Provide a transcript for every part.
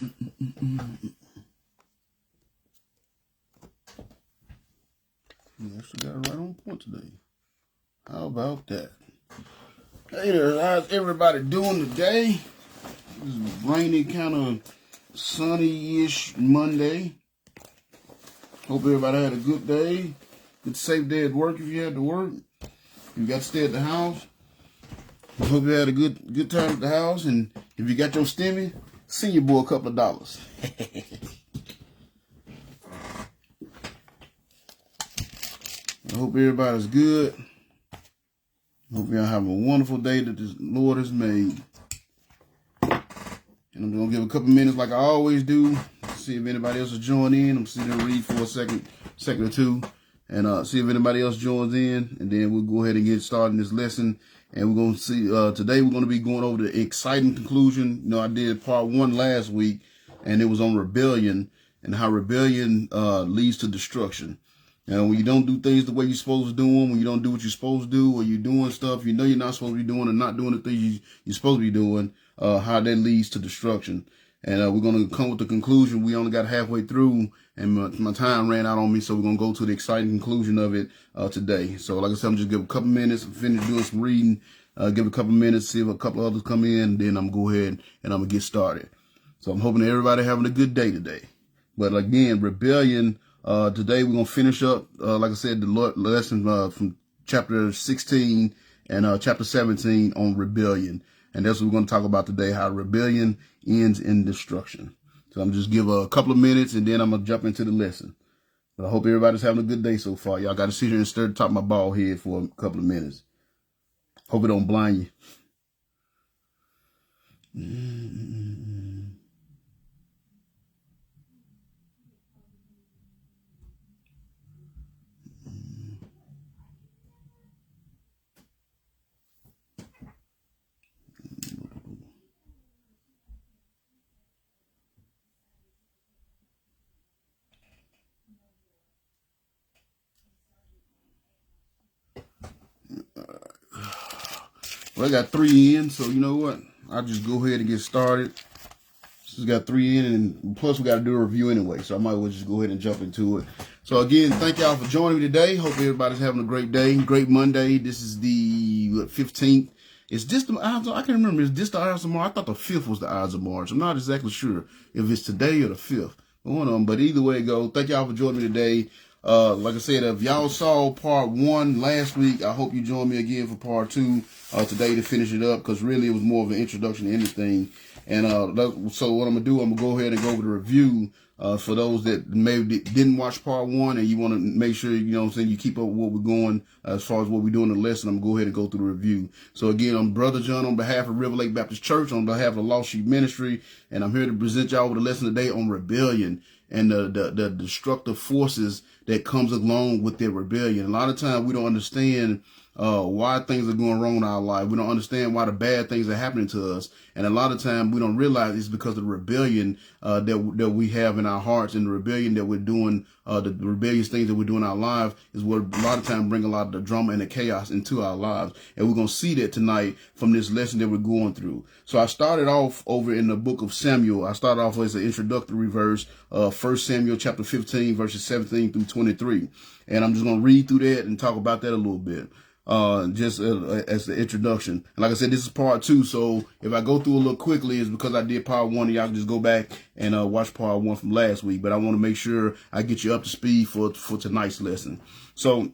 You actually got it right on point today. How about that? Hey there, how's everybody doing today? This is rainy, kind of sunny-ish Monday. Hope everybody had a good day. Good safe day at work if you had to work. If you got to stay at the house. Hope you had a good time at the house. And if you got your stimmy, send your boy a couple of dollars. I hope everybody's good. Hope y'all have a wonderful day that the Lord has made. And I'm going to give a couple minutes like I always do. See if anybody else will join in. I'm sitting there read for a second or two. And see if anybody else joins in. And then we'll go ahead and get started in this lesson. And we're going to see, today we're going to be going over the exciting conclusion. You know, I did part 1 last week. And it was on rebellion. And how rebellion leads to destruction. And when you don't do things the way you're supposed to do them, when you don't do what you're supposed to do, or you're doing stuff you know you're not supposed to be doing and not doing the things you're supposed to be doing, how that leads to destruction. And we're going to come with the conclusion. We only got halfway through, and my time ran out on me, so we're going to go to the exciting conclusion of it today. So like I said, I'm just give a couple minutes, finish doing some reading, give a couple minutes, see if a couple others come in, then I'm going to go ahead and I'm going to get started. So I'm hoping that everybody having a good day today. But again, rebellion. Today we're going to finish up, like I said, the lesson from chapter 16 and chapter 17 on rebellion. And that's what we're going to talk about today, how rebellion ends in destruction. So I'm just give a couple of minutes and then I'm going to jump into the lesson. But I hope everybody's having a good day so far. Y'all got to sit here and stare at the top of my bald head for a couple of minutes. Hope it don't blind you. Well, I got 3 in, so you know what? I'll just go ahead and get started. Just got 3 in, and plus we got to do a review anyway, so I might as well just go ahead and jump into it. So again, thank y'all for joining me today. Hope everybody's having a great day, great Monday. This is the 15th. Is this the Ides of, I can't remember. Is this the Ides of March? I thought the 5th was the Ides of March. I'm not exactly sure if it's today or the 5th. One of them, but either way it goes. Thank y'all for joining me today. Like I said, if y'all saw part 1 last week, I hope you join me again for part 2 today to finish it up, because really it was more of an introduction to anything. And so what I'm going to do, I'm going to go ahead and go over the review for those that maybe didn't watch part 1 and you want to make sure, you know what I'm saying, you keep up with what we're going as far as what we do in the lesson. I'm going to go ahead and go through the review. So again, I'm Brother John on behalf of River Lake Baptist Church, on behalf of the Lost Sheep Ministry, and I'm here to present y'all with a lesson today on rebellion and the destructive forces that comes along with their rebellion. A lot of times we don't understand why things are going wrong in our life. We don't understand why the bad things are happening to us. And a lot of times we don't realize it's because of the rebellion that we have in our hearts, and the rebellion that we're doing, the rebellious things that we do in our lives is what a lot of times bring a lot of the drama and the chaos into our lives. And we're going to see that tonight from this lesson that we're going through. So I started off over in the book of Samuel. I started off as an introductory verse, 1 Samuel chapter 15, verses 17 through 23. And I'm just going to read through that and talk about that a little bit. Just as the introduction. And like I said, this is part 2. So if I go through a little quickly, it's because I did part 1, and y'all can just go back and watch part 1 from last week. But I want to make sure I get you up to speed for tonight's lesson. So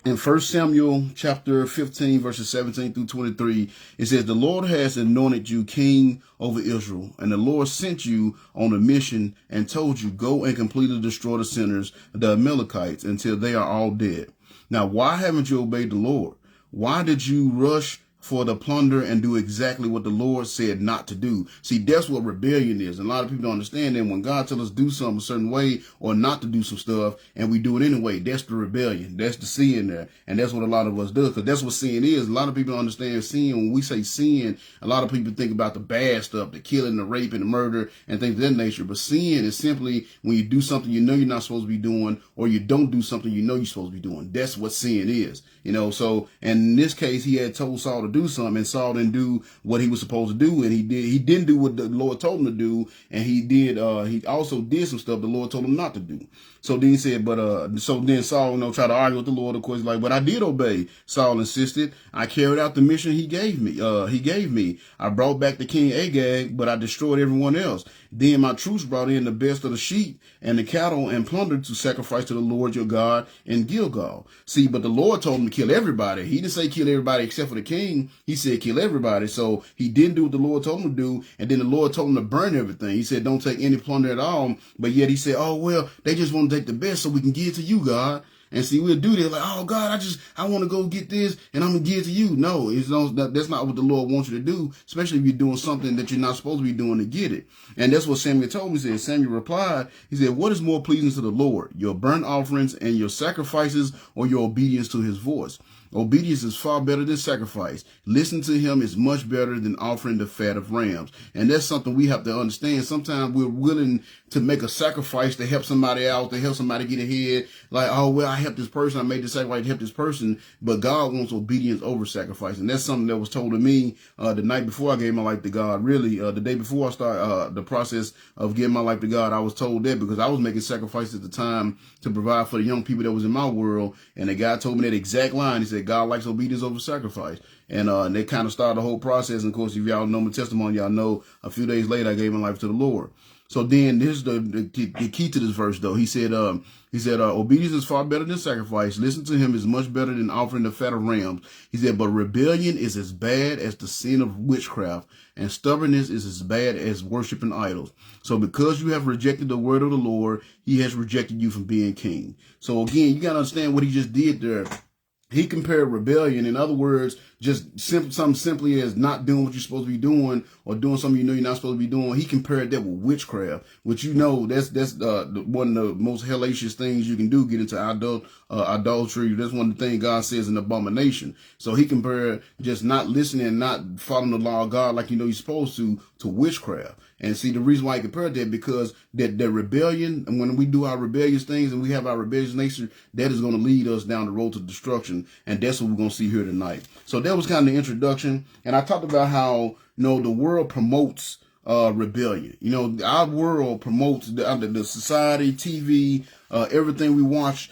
in 1 Samuel chapter 15, verses 17 through 23, it says, "The Lord has anointed you king over Israel, and the Lord sent you on a mission and told you, go and completely destroy the sinners, the Amalekites, until they are all dead. Now, why haven't you obeyed the Lord? Why did you rush for the plunder and do exactly what the Lord said not to do?" See, that's what rebellion is. And a lot of people don't understand that when God tells us to do something a certain way or not to do some stuff, and we do it anyway, that's the rebellion. That's the sin there. And that's what a lot of us do, because that's what sin is. A lot of people don't understand sin. When we say sin, a lot of people think about the bad stuff, the killing, the rape, and the murder, and things of that nature. But sin is simply when you do something you know you're not supposed to be doing, or you don't do something you know you're supposed to be doing. That's what sin is. You know, so, and in this case, he had told Saul to do something, and Saul didn't do what he was supposed to do, and he didn't do what the Lord told him to do, and he also did some stuff the Lord told him not to do. So then he said, so then Saul, tried to argue with the Lord. Of course, like, but I did obey. Saul insisted. I carried out the mission he gave me. I brought back the king Agag, but I destroyed everyone else. Then my troops brought in the best of the sheep and the cattle and plundered to sacrifice to the Lord your God in Gilgal. See, but the Lord told him to kill everybody. He didn't say kill everybody except for the king. He said kill everybody. So he didn't do what the Lord told him to do. And then the Lord told him to burn everything. He said don't take any plunder at all. But yet he said, oh, well, they just want to take the best so we can give it to you, God. And see, we'll do this like, oh, God, I want to go get this and I'm going to give it to you. No, that's not what the Lord wants you to do, especially if you're doing something that you're not supposed to be doing to get it. And that's what Samuel told me. He said, Samuel replied, he said, what is more pleasing to the Lord, your burnt offerings and your sacrifices, or your obedience to his voice? Obedience is far better than sacrifice. Listening to him is much better than offering the fat of rams. And that's something we have to understand. Sometimes we're willing to make a sacrifice to help somebody out, to help somebody get ahead. Like, oh, well, I helped this person. I made the sacrifice to help this person. But God wants obedience over sacrifice. And that's something that was told to me the night before I gave my life to God. Really, the day before I started the process of giving my life to God, I was told that because I was making sacrifices at the time to provide for the young people that was in my world. And the guy told me that exact line. He said, God likes obedience over sacrifice. And they kind of started the whole process. And of course, if y'all know my testimony, y'all know a few days later, I gave my life to the Lord. So then this is the key to this verse, though. He said, obedience is far better than sacrifice. Listen to him is much better than offering the fat of rams. He said, but rebellion is as bad as the sin of witchcraft, and stubbornness is as bad as worshiping idols. So because you have rejected the word of the Lord, he has rejected you from being king. So again, you got to understand what he just did there. He compared rebellion, in other words, just something simply as not doing what you're supposed to be doing or doing something you're not supposed to be doing. He compared that with witchcraft, which that's one of the most hellacious things you can do, get into adultery. That's one of the things God says an abomination. So he compared just not listening, not following the law of God like you're supposed to witchcraft. And see, the reason why I compared that, because that rebellion, and when we do our rebellious things and we have our rebellious nature, that is going to lead us down the road to destruction. And that's what we're going to see here tonight. So that was kind of the introduction. And I talked about how, the world promotes rebellion. Our world promotes the society, TV, everything we watch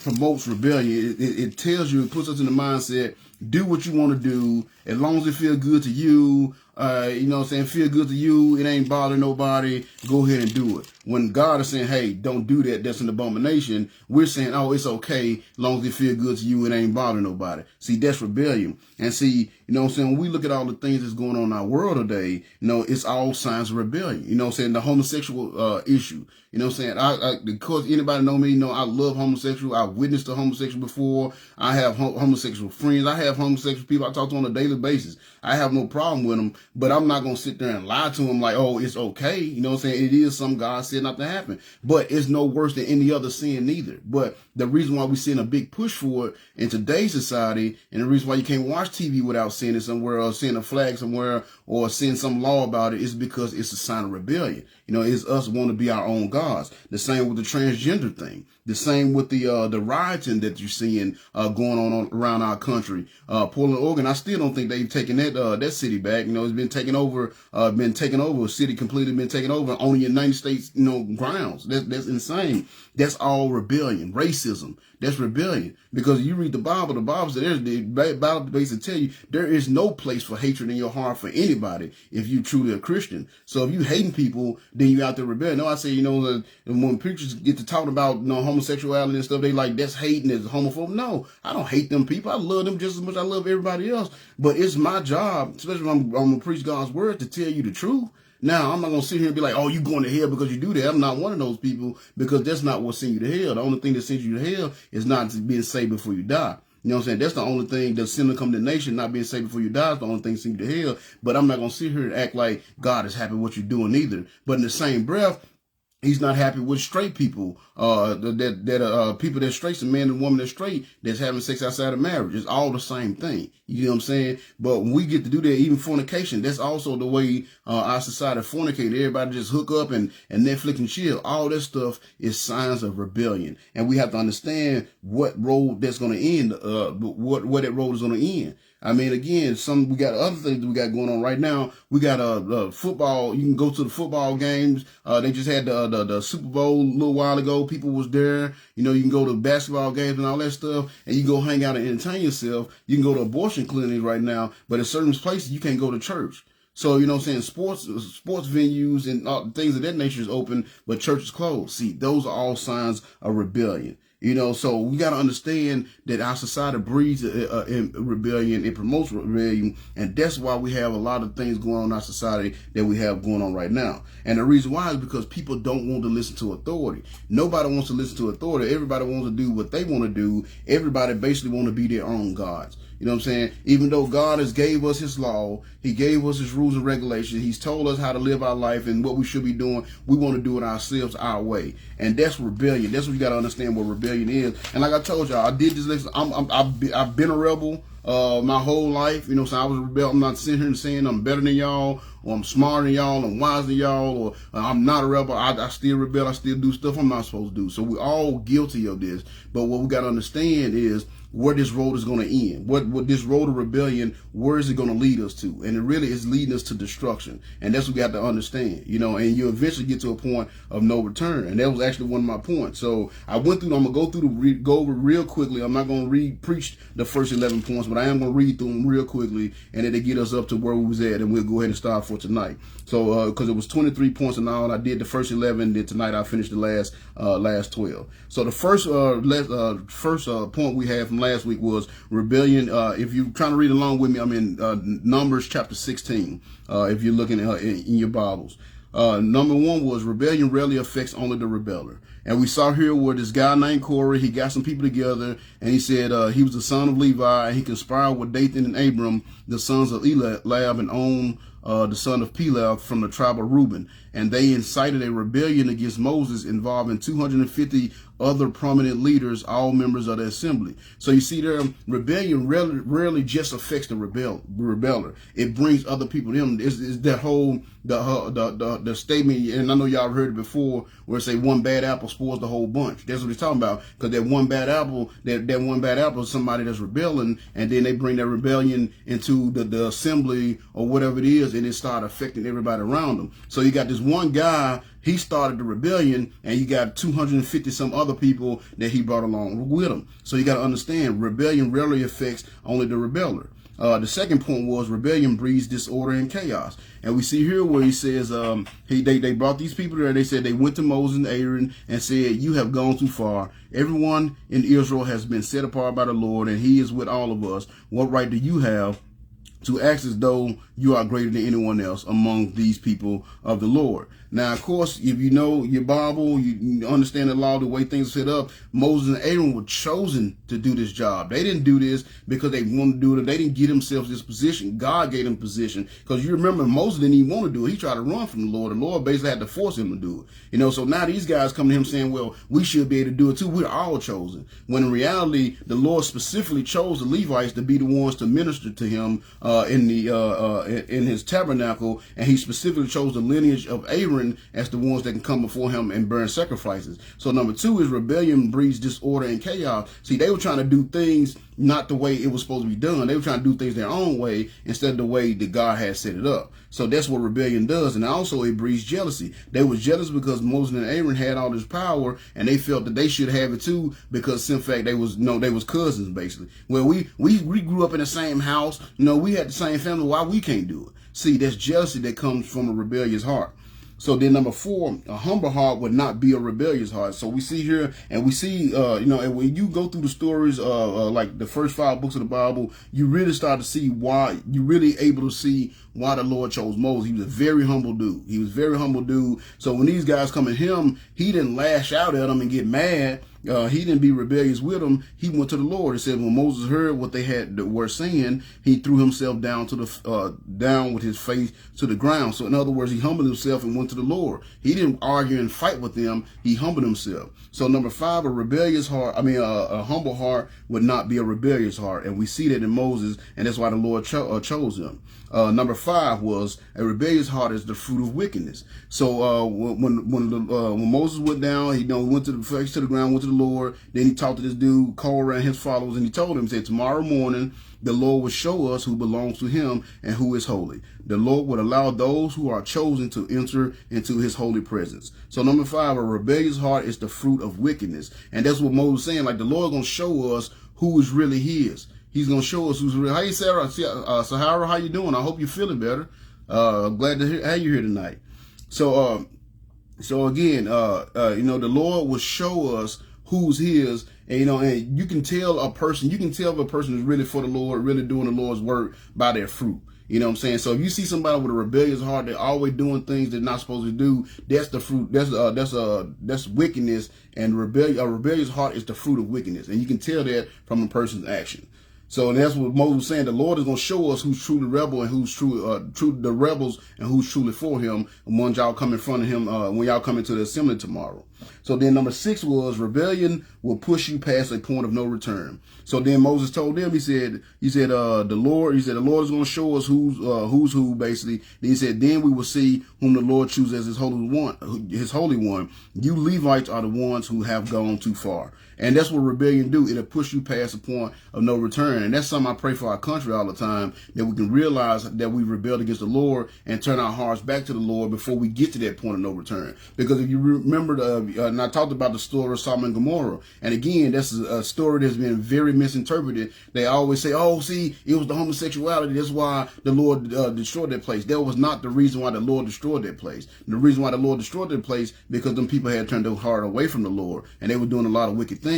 promotes rebellion. It tells you, it puts us in the mindset, do what you want to do, as long as it feels good to you. Feel good to you. It ain't bothering nobody. Go ahead and do it. When God is saying, hey, don't do that, that's an abomination, we're saying, oh, it's okay, as long as it feel good to you, it ain't bothering nobody. See, that's rebellion. And see, when we look at all the things that's going on in our world today, it's all signs of rebellion. The homosexual issue. Of course, anybody know me, I love homosexual. I've witnessed a homosexual before. I have homosexual friends. I have homosexual people I talk to on a daily basis. I have no problem with them, but I'm not going to sit there and lie to them like, oh, it's okay. It is something God said not to happen, but it's no worse than any other sin neither. But the reason why we're seeing a big push for it in today's society, and the reason why you can't watch TV without seeing it somewhere or seeing a flag somewhere or seeing some law about it, is because it's a sign of rebellion. It's us wanting to be our own gods. The same with the transgender thing. The same with the rioting that you're seeing going on around our country. Portland, Oregon, I still don't think they've taken that city back. It's been taken over. A city completely been taken over on the United States grounds. That's insane. That's all rebellion, racism. That's rebellion. Because you read the Bible says the Bible basically tell you there is no place for hatred in your heart for anybody if you truly a Christian. So if you hating people, then you out there rebelling. I say, when preachers get to talking about homosexuality and stuff, they like that's hating, that's homophobic. No, I don't hate them people. I love them just as much as I love everybody else. But it's my job, especially when I'm going to preach God's word, to tell you the truth. Now, I'm not going to sit here and be like, oh, you going to hell because you do that. I'm not one of those people, because that's not what sends you to hell. The only thing that sends you to hell is not being saved before you die. You know what I'm saying? That's the only thing, the sin of condemnation, not being saved before you die, is the only thing that sends you to hell. But I'm not going to sit here and act like God is happy with what you're doing either. But in the same breath, He's not happy with straight people, people that's straight, a man and woman that's straight, that's having sex outside of marriage. It's all the same thing. You know what I'm saying? But when we get to do that, even fornication, that's also the way our society fornicate. Everybody just hook up and Netflix and chill. All that stuff is signs of rebellion. And we have to understand what road that's going to end, what that road is going to end. I mean, again, we got other things we got going on right now. We got football. You can go to the football games. They just had the Super Bowl a little while ago. People was there. You know, you can go to basketball games and all that stuff, and you go hang out and entertain yourself. You can go to abortion clinics right now, but in certain places you can't go to church. So, you know what I'm saying, sports venues and things of that nature is open, but church is closed. See, those are all signs of rebellion. You know, so we got to understand that our society breeds in rebellion. It promotes rebellion. And that's why we have a lot of things going on in our society that we have going on right now. And the reason why is because people don't want to listen to authority. Nobody wants to listen to authority. Everybody wants to do what they want to do. Everybody basically want to be their own gods. You know what I'm saying? Even though God has gave us his law, he gave us his rules and regulations, he's told us how to live our life and what we should be doing, we want to do it ourselves, our way. And that's rebellion. That's what you got to understand what rebellion is. And like I told y'all, I did this lesson. I've been a rebel my whole life. You know, so I was a rebel. I'm not sitting here and saying I'm better than y'all, or I'm smarter than y'all, I'm wiser than y'all, or I'm not a rebel. I still rebel. I still do stuff I'm not supposed to do. So we're all guilty of this. But what we got to understand is where this road is going to end. What this road of rebellion, where is it going to lead us to? And it really is leading us to destruction. And that's what we got to understand, you know, and you eventually get to a point of no return. And that was actually one of my points. So I went through, I'm going to go over real quickly. I'm not going to preach the first 11 points, but I am going to read through them real quickly, and it'll get us up to where we was at, and we'll go ahead and start for tonight. So, cause it was 23 points in all, and I did the first 11, then tonight I finished the last 12. So the first point we had from last week was rebellion. If you're trying to read along with me, I'm in Numbers chapter 16. If you're looking in your Bibles, number 1 was rebellion rarely affects only the rebeller. And we saw here where this guy named Korah, he got some people together, and he said he was the son of Levi, and he conspired with Dathan and Abram, the sons of Eliab, and On, the son of Peleth from the tribe of Reuben. And they incited a rebellion against Moses involving 250 other prominent leaders, all members of the assembly. So you see there, rebellion rarely just affects the rebeller. It brings other people in. It's that whole, the statement, and I know y'all heard it before, where it say one bad apple spoils the whole bunch. That's what he's talking about. Because that one bad apple, that one bad apple is somebody that's rebelling, and then they bring that rebellion into the assembly or whatever it is, and it start affecting everybody around them. So you got this one guy, he started the rebellion, and you got 250 some other people that he brought along with him. So you got to understand, rebellion rarely affects only the rebeller. The second point was rebellion breeds disorder and chaos. And we see here where he says they brought these people there. They said they went to Moses and Aaron and said, "You have gone too far. Everyone in Israel has been set apart by the Lord, and he is with all of us. What right do you have to act as though you are greater than anyone else among these people of the Lord?" Now, of course, if you know your Bible, you understand the law, the way things are set up, Moses and Aaron were chosen to do this job. They didn't do this because they wanted to do it. They didn't get themselves this position. God gave them position. Because you remember, Moses didn't even want to do it. He tried to run from the Lord. The Lord basically had to force him to do it. You know, so now these guys come to him saying, well, we should be able to do it too. We're all chosen. When in reality, the Lord specifically chose the Levites to be the ones to minister to him in his tabernacle, and he specifically chose the lineage of Aaron as the ones that can come before him and burn sacrifices. So number 2 is rebellion breeds disorder and chaos. See, they were trying to do things not the way it was supposed to be done. They were trying to do things their own way instead of the way that God had set it up. So that's what rebellion does. And also it breeds jealousy. They were jealous because Moses and Aaron had all this power, and they felt that they should have it too, because in fact they was cousins basically. Well, we grew up in the same house. We had the same family. Why we can't do it? See, that's jealousy that comes from a rebellious heart. So then number 4, a humble heart would not be a rebellious heart. So we see here, and we see, and when you go through the stories, like the first 5 books of the Bible, you really start to see why, you're really able to see why the Lord chose Moses. He was a very humble dude. So when these guys come at him, he didn't lash out at them and get mad. He didn't be rebellious with them. He went to the Lord. It said when Moses heard what they were saying, he threw himself down down with his face to the ground. So in other words, he humbled himself and went to the Lord. He didn't argue and fight with them. He humbled himself. So number 5, a humble heart would not be a rebellious heart, and we see that in Moses, and that's why the Lord chose him. Number 5 was a rebellious heart is the fruit of wickedness. So when Moses went down, he went to the face to the ground, went to the Lord. Then he talked to this dude, Korah, and his followers, and he told him, he said, tomorrow morning, the Lord will show us who belongs to him and who is holy. The Lord would allow those who are chosen to enter into his holy presence. So number 5, a rebellious heart is the fruit of wickedness. And that's what Moses is saying. Like, the Lord going to show us who is really his. He's going to show us who's real. Hey, Sarah, Sahara, how you doing? I hope you're feeling better. Glad to have you here tonight. So again, the Lord will show us who's his, and and you can tell a person, if a person is really for the Lord, really doing the Lord's work by their fruit. You know what I'm saying? So if you see somebody with a rebellious heart, they're always doing things they're not supposed to do, that's the fruit. That's wickedness, and a rebellious heart is the fruit of wickedness, and you can tell that from a person's action. So that's what Moses was saying. The Lord is going to show us who's truly rebel and who's the rebels and who's truly for him. And when y'all come in front of him, when y'all come into the assembly tomorrow. So then number 6 was rebellion will push you past a point of no return. So then Moses told them, he said, the Lord is going to show us who's who, basically. Then he said, then we will see whom the Lord chooses as his holy one. You Levites are the ones who have gone too far. And that's what rebellion do. It'll push you past a point of no return. And that's something I pray for our country all the time, that we can realize that we rebelled against the Lord and turn our hearts back to the Lord before we get to that point of no return. Because if you remember, and I talked about the story of Sodom and Gomorrah, and again, that's a story that's been very misinterpreted. They always say, oh, see, it was the homosexuality. That's why the Lord destroyed that place. That was not the reason why the Lord destroyed that place. The reason why the Lord destroyed that place, because them people had turned their heart away from the Lord, and they were doing a lot of wicked things.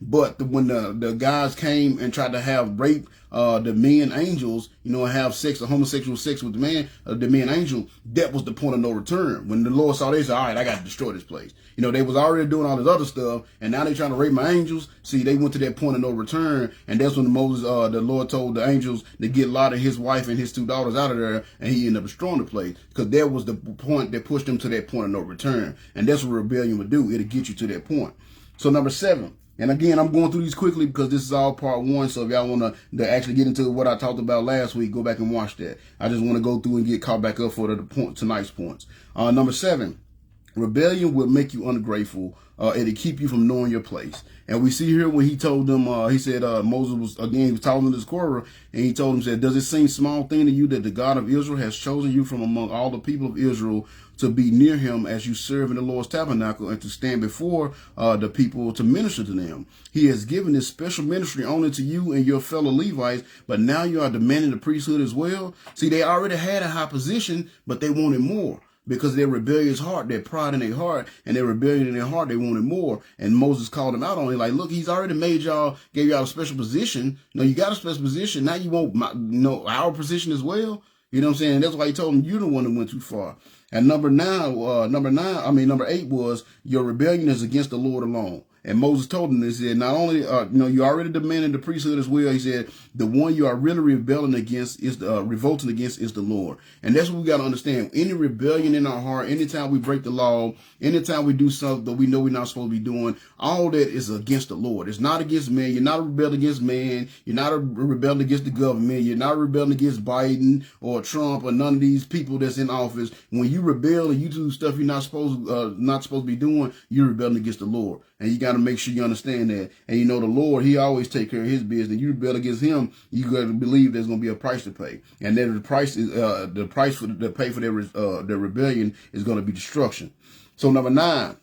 But when the guys came and tried to have rape the men angels, and have sex, the homosexual sex with the men angel, that was the point of no return. When the Lord saw this, all right, I got to destroy this place. They was already doing all this other stuff, and now they trying to rape my angels. See, they went to that point of no return, and that's when the Lord told the angels to get Lot and his wife and his 2 daughters out of there, and he ended up destroying the place, because that was the point that pushed them to that point of no return. And that's what rebellion would do. It'll get you to that point. So number 7. And again, I'm going through these quickly because this is all part 1. So if y'all want to actually get into what I talked about last week, go back and watch that. I just want to go through and get caught back up for tonight's points. Number 7, rebellion will make you ungrateful. It'll keep you from knowing your place. And we see here when he told them, he said, Moses was talking to this Korah, and he told him, said, does it seem small thing to you that the God of Israel has chosen you from among all the people of Israel to be near him as you serve in the Lord's tabernacle and to stand before the people to minister to them? He has given this special ministry only to you and your fellow Levites, but now you are demanding the priesthood as well. See, they already had a high position, but they wanted more. Because of their rebellious heart, their pride in their heart, and their rebellion in their heart, they wanted more. And Moses called them out on it. Like, look, he's already gave y'all a special position. You got a special position. Now you want our position as well. You know what I'm saying? And that's why he told them you're the one that went too far. And number 8 was your rebellion is against the Lord alone. And Moses told him this. He said, not only, you already demanded the priesthood as well. He said, the one you are really revolting against is the Lord. And that's what we got to understand. Any rebellion in our heart, anytime we break the law, anytime we do something that we know we're not supposed to be doing, all that is against the Lord. It's not against man. You're not rebelling against man. You're not rebelling against the government. You're not rebelling against Biden or Trump or none of these people that's in office. When you rebel and you do stuff you're not supposed to be doing, you're rebelling against the Lord. And you got to make sure you understand that. And the Lord, he always take care of his business. You rebel against him, you got to believe there's going to be a price to pay. And then the price to pay for their rebellion is going to be destruction. So number 9,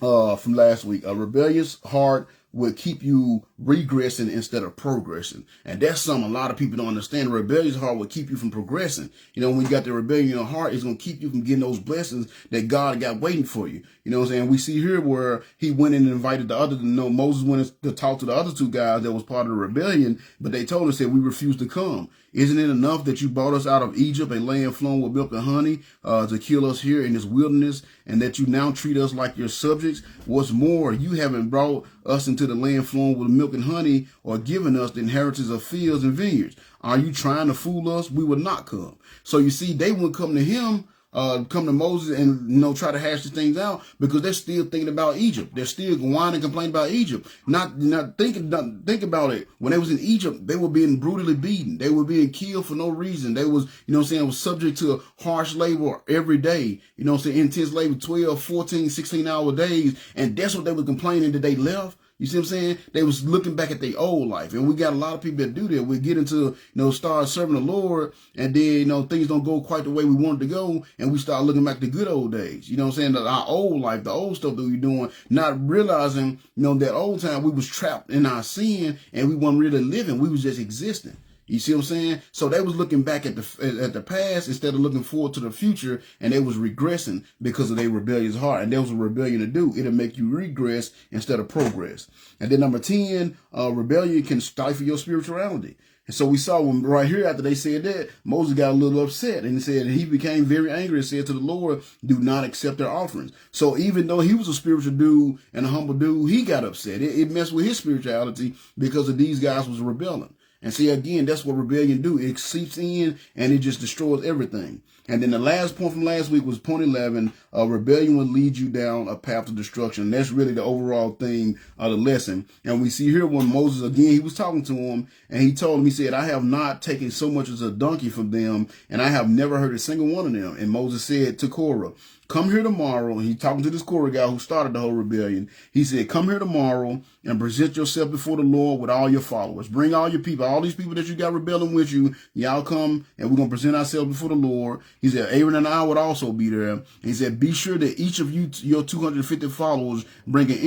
from last week, a rebellious heart will keep you regressing instead of progressing. And that's something a lot of people don't understand. A rebellious heart will keep you from progressing. When you got the rebellion in your heart, it's going to keep you from getting those blessings that God got waiting for you. You know what I'm saying? We see here where he went in and invited Moses went to talk to the other 2 guys that was part of the rebellion, but they told us that we refused to come. Isn't it enough that you brought us out of Egypt, a land flowing with milk and honey, to kill us here in this wilderness, and that you now treat us like your subjects? What's more, you haven't brought us into the land flowing with milk and honey, or given us the inheritance of fields and vineyards. Are you trying to fool us? We would not come. So you see, they wouldn't come to him come to Moses and, try to hash these things out, because they're still thinking about Egypt. They're still whining and complaining about Egypt. Think about it. When they was in Egypt, they were being brutally beaten. They were being killed for no reason. They was, was subject to harsh labor every day. Intense labor, 12, 14, 16-hour days. And that's what they were complaining that they left. You see what I'm saying? They was looking back at their old life. And we got a lot of people that do that. We get into, start serving the Lord, and then, things don't go quite the way we want it to go, and we start looking back to good old days. You know what I'm saying? Our old life, the old stuff that we doing, not realizing, that old time we was trapped in our sin, and we weren't really living. We was just existing. You see what I'm saying? So they was looking back at the past instead of looking forward to the future, and they was regressing because of their rebellious heart. And that was a rebellion to do. It'll make you regress instead of progress. And then number 10, rebellion can stifle your spirituality. And so we saw when right here after they said that, Moses got a little upset, and he said he became very angry and said to the Lord, do not accept their offerings. So even though he was a spiritual dude and a humble dude, he got upset. It messed with his spirituality because of these guys was rebelling. And see, again, that's what rebellion do. It seeps in and it just destroys everything. And then the last point from last week was point 11. Rebellion will lead you down a path of destruction. And that's really the overall thing of the lesson. And we see here when Moses, again, he was talking to him, and he told him, he said, I have not taken so much as a donkey from them, and I have never heard a single one of them. And Moses said to Korah, come here tomorrow. And he's talking to this Korah guy who started the whole rebellion. He said, come here tomorrow and present yourself before the Lord with all your followers. Bring all your people, all these people that you got rebelling with you. Y'all come, and we're going to present ourselves before the Lord. He said, Aaron and I would also be there. And he said, be sure that each of you, your 250 followers, bring an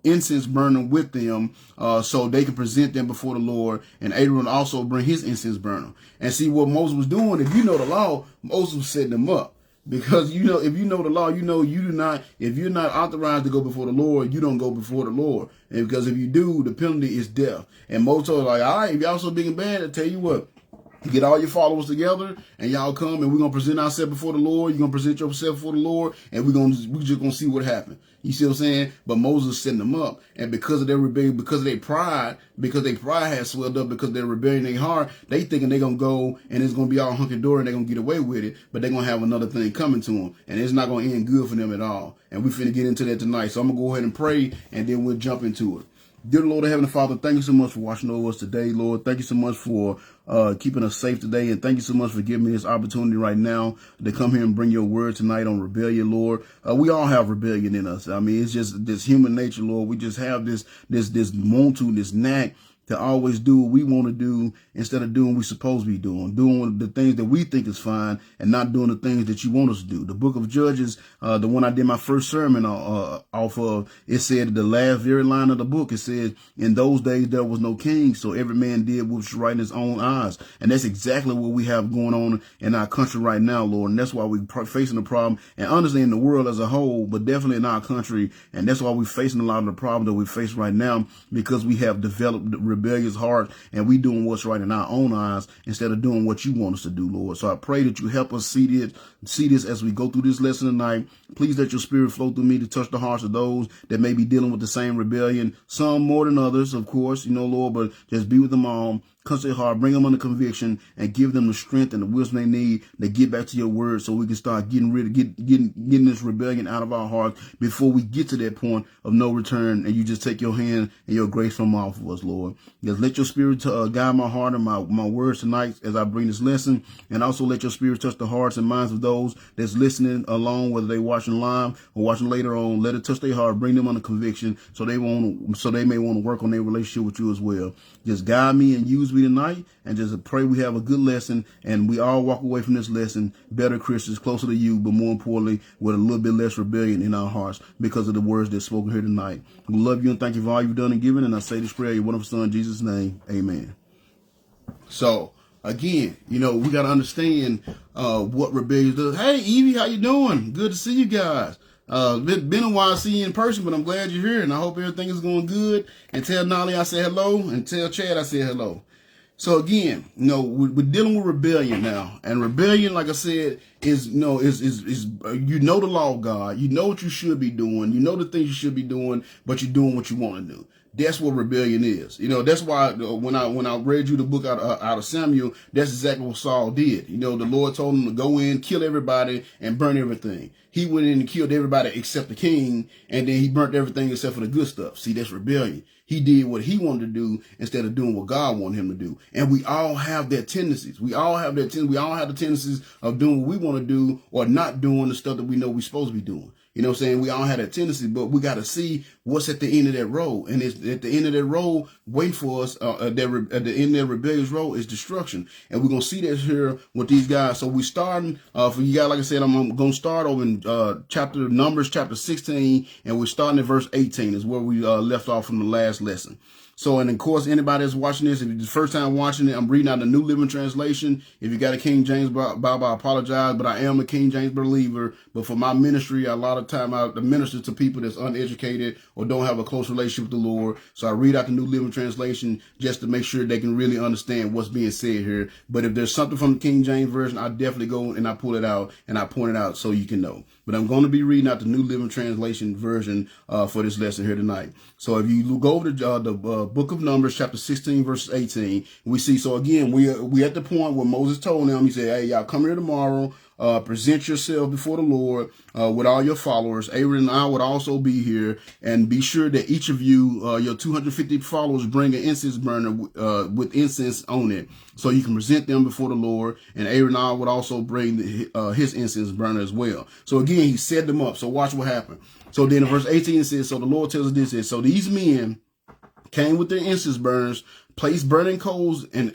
incense burner with them, so they can present them before the Lord. And Aaron also bring his incense burner. And see what Moses was doing. If you know the law, Moses was setting them up. Because, if you know the law, if you're not authorized to go before the Lord, you don't go before the Lord. And because if you do, the penalty is death. And Moses told like, all right, if y'all so big and bad, I tell you what, get all your followers together and y'all come, and we're going to present ourselves before the Lord. You're going to present yourself before the Lord, and we're just going to see what happens. You see what I'm saying? But Moses setting them up. And because of their rebellion, because of their pride has swelled up, because of their rebellion in their heart, they thinking they're going to go and it's going to be all hunky-dory and they're going to get away with it. But they're going to have another thing coming to them. And it's not going to end good for them at all. And we're finna get into that tonight. So I'm going to go ahead and pray, and then we'll jump into it. Dear Lord of Heavenly Father, thank you so much for watching over us today, Lord. Thank you so much for keeping us safe today. And thank you so much for giving me this opportunity right now to come here and bring your word tonight on rebellion, Lord. We all have rebellion in us. I mean, it's just this human nature, Lord. We just have this want to, this knack to always do what we want to do instead of doing what we're supposed to be doing the things that we think is fine and not doing the things that you want us to do. The book of Judges, the one I did my first sermon off of, it said the last very line of the book, it says, in those days there was no king, so every man did what was right in his own eyes. And that's exactly what we have going on in our country right now, Lord. And that's why we're facing the problem, and honestly in the world as a whole, but definitely in our country. And that's why we're facing a lot of the problems that we face right now, because we have developed rebellious heart, and we doing what's right in our own eyes instead of doing what you want us to do, Lord. So I pray that you help us see this as we go through this lesson tonight. Please let your spirit flow through me to touch the hearts of those that may be dealing with the same rebellion, some more than others, of course, Lord, but just be with them all. Touch their heart, bring them under conviction, and give them the strength and the wisdom they need to get back to your word, so we can start getting this rebellion out of our hearts before we get to that point of no return, and you just take your hand and your grace from off of us, Lord. Just let your spirit guide my heart and my words tonight as I bring this lesson, and also let your spirit touch the hearts and minds of those that's listening along, whether they watching live or watching later on. Let it touch their heart, bring them under conviction, so they may want to work on their relationship with you as well. Just guide me and use me tonight, and just pray we have a good lesson, and we all walk away from this lesson better Christians, closer to you, but more importantly, with a little bit less rebellion in our hearts because of the words that's spoken here tonight. We love you and thank you for all you've done and given, and I say this prayer in your wonderful Son, Jesus' name, amen. So, again, we got to understand what rebellion does. Hey, Evie, how you doing? Good to see you guys. Been a while to see you in person, but I'm glad you're here, and I hope everything is going good. And tell Nolly I say hello, and tell Chad I say hello. So again, we're dealing with rebellion now, and rebellion, like I said, is the law of God. You know what you should be doing. You know the things you should be doing, but you're doing what you want to do. That's what rebellion is. You know, that's why when I read you the book out of Samuel, that's exactly what Saul did. You know, the Lord told him to go in, kill everybody, and burn everything. He went in and killed everybody except the king, and then he burnt everything except for the good stuff. See, that's rebellion. He did what he wanted to do instead of doing what God wanted him to do. And we all have that tendencies. We all have we all have the tendencies of doing what we want to do or not doing the stuff that we know we're supposed to be doing. You know what I'm saying? We all have that tendency, but we got to see what's at the end of that road. And it's at the end of that road, waiting for us, at the end of that rebellious road is destruction. And we're going to see this here with these guys. So we starting, for you guys, like I said, I'm going to start over in Numbers chapter 16, and we're starting at verse 18 is where we left off from the last lesson. So, and of course, anybody that's watching this, if it's the first time watching it, I'm reading out the New Living Translation. If you got a King James Bible, I apologize, but I am a King James believer. But for my ministry, a lot of time I minister to people that's uneducated or don't have a close relationship with the Lord. So I read out the New Living Translation just to make sure they can really understand what's being said here. But if there's something from the King James Version, I definitely go and I pull it out and I point it out so you can know. But I'm going to be reading out the New Living Translation version for this lesson here tonight. So if you go over to the book of Numbers, chapter 16, verse 18, we see, so again, we at the point where Moses told them, he said, hey, y'all come here tomorrow, present yourself before the Lord with all your followers. Aaron and I would also be here, and be sure that each of you, your 250 followers, bring an incense burner with incense on it, so you can present them before the Lord. And Aaron and I would also bring his incense burner as well. So again, he set them up. So watch what happened. So then in verse 18 it says, so the Lord tells us this, so these men came with their incense burners, placed burning coals and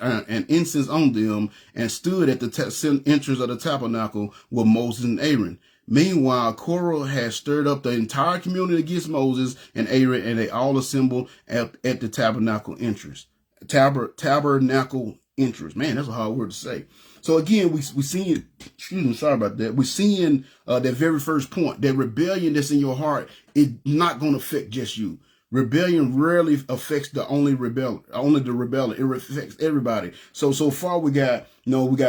incense on them, and stood at the entrance of the tabernacle with Moses and Aaron. Meanwhile, Korah had stirred up the entire community against Moses and Aaron, and they all assembled at the tabernacle entrance. Tabernacle entrance. Man, that's a hard word to say. So again, we seeing, excuse me, sorry about that. We're seeing that very first point, that rebellion that's in your heart is not going to affect just you. Rebellion rarely affects only the rebellion. It affects everybody. So far we got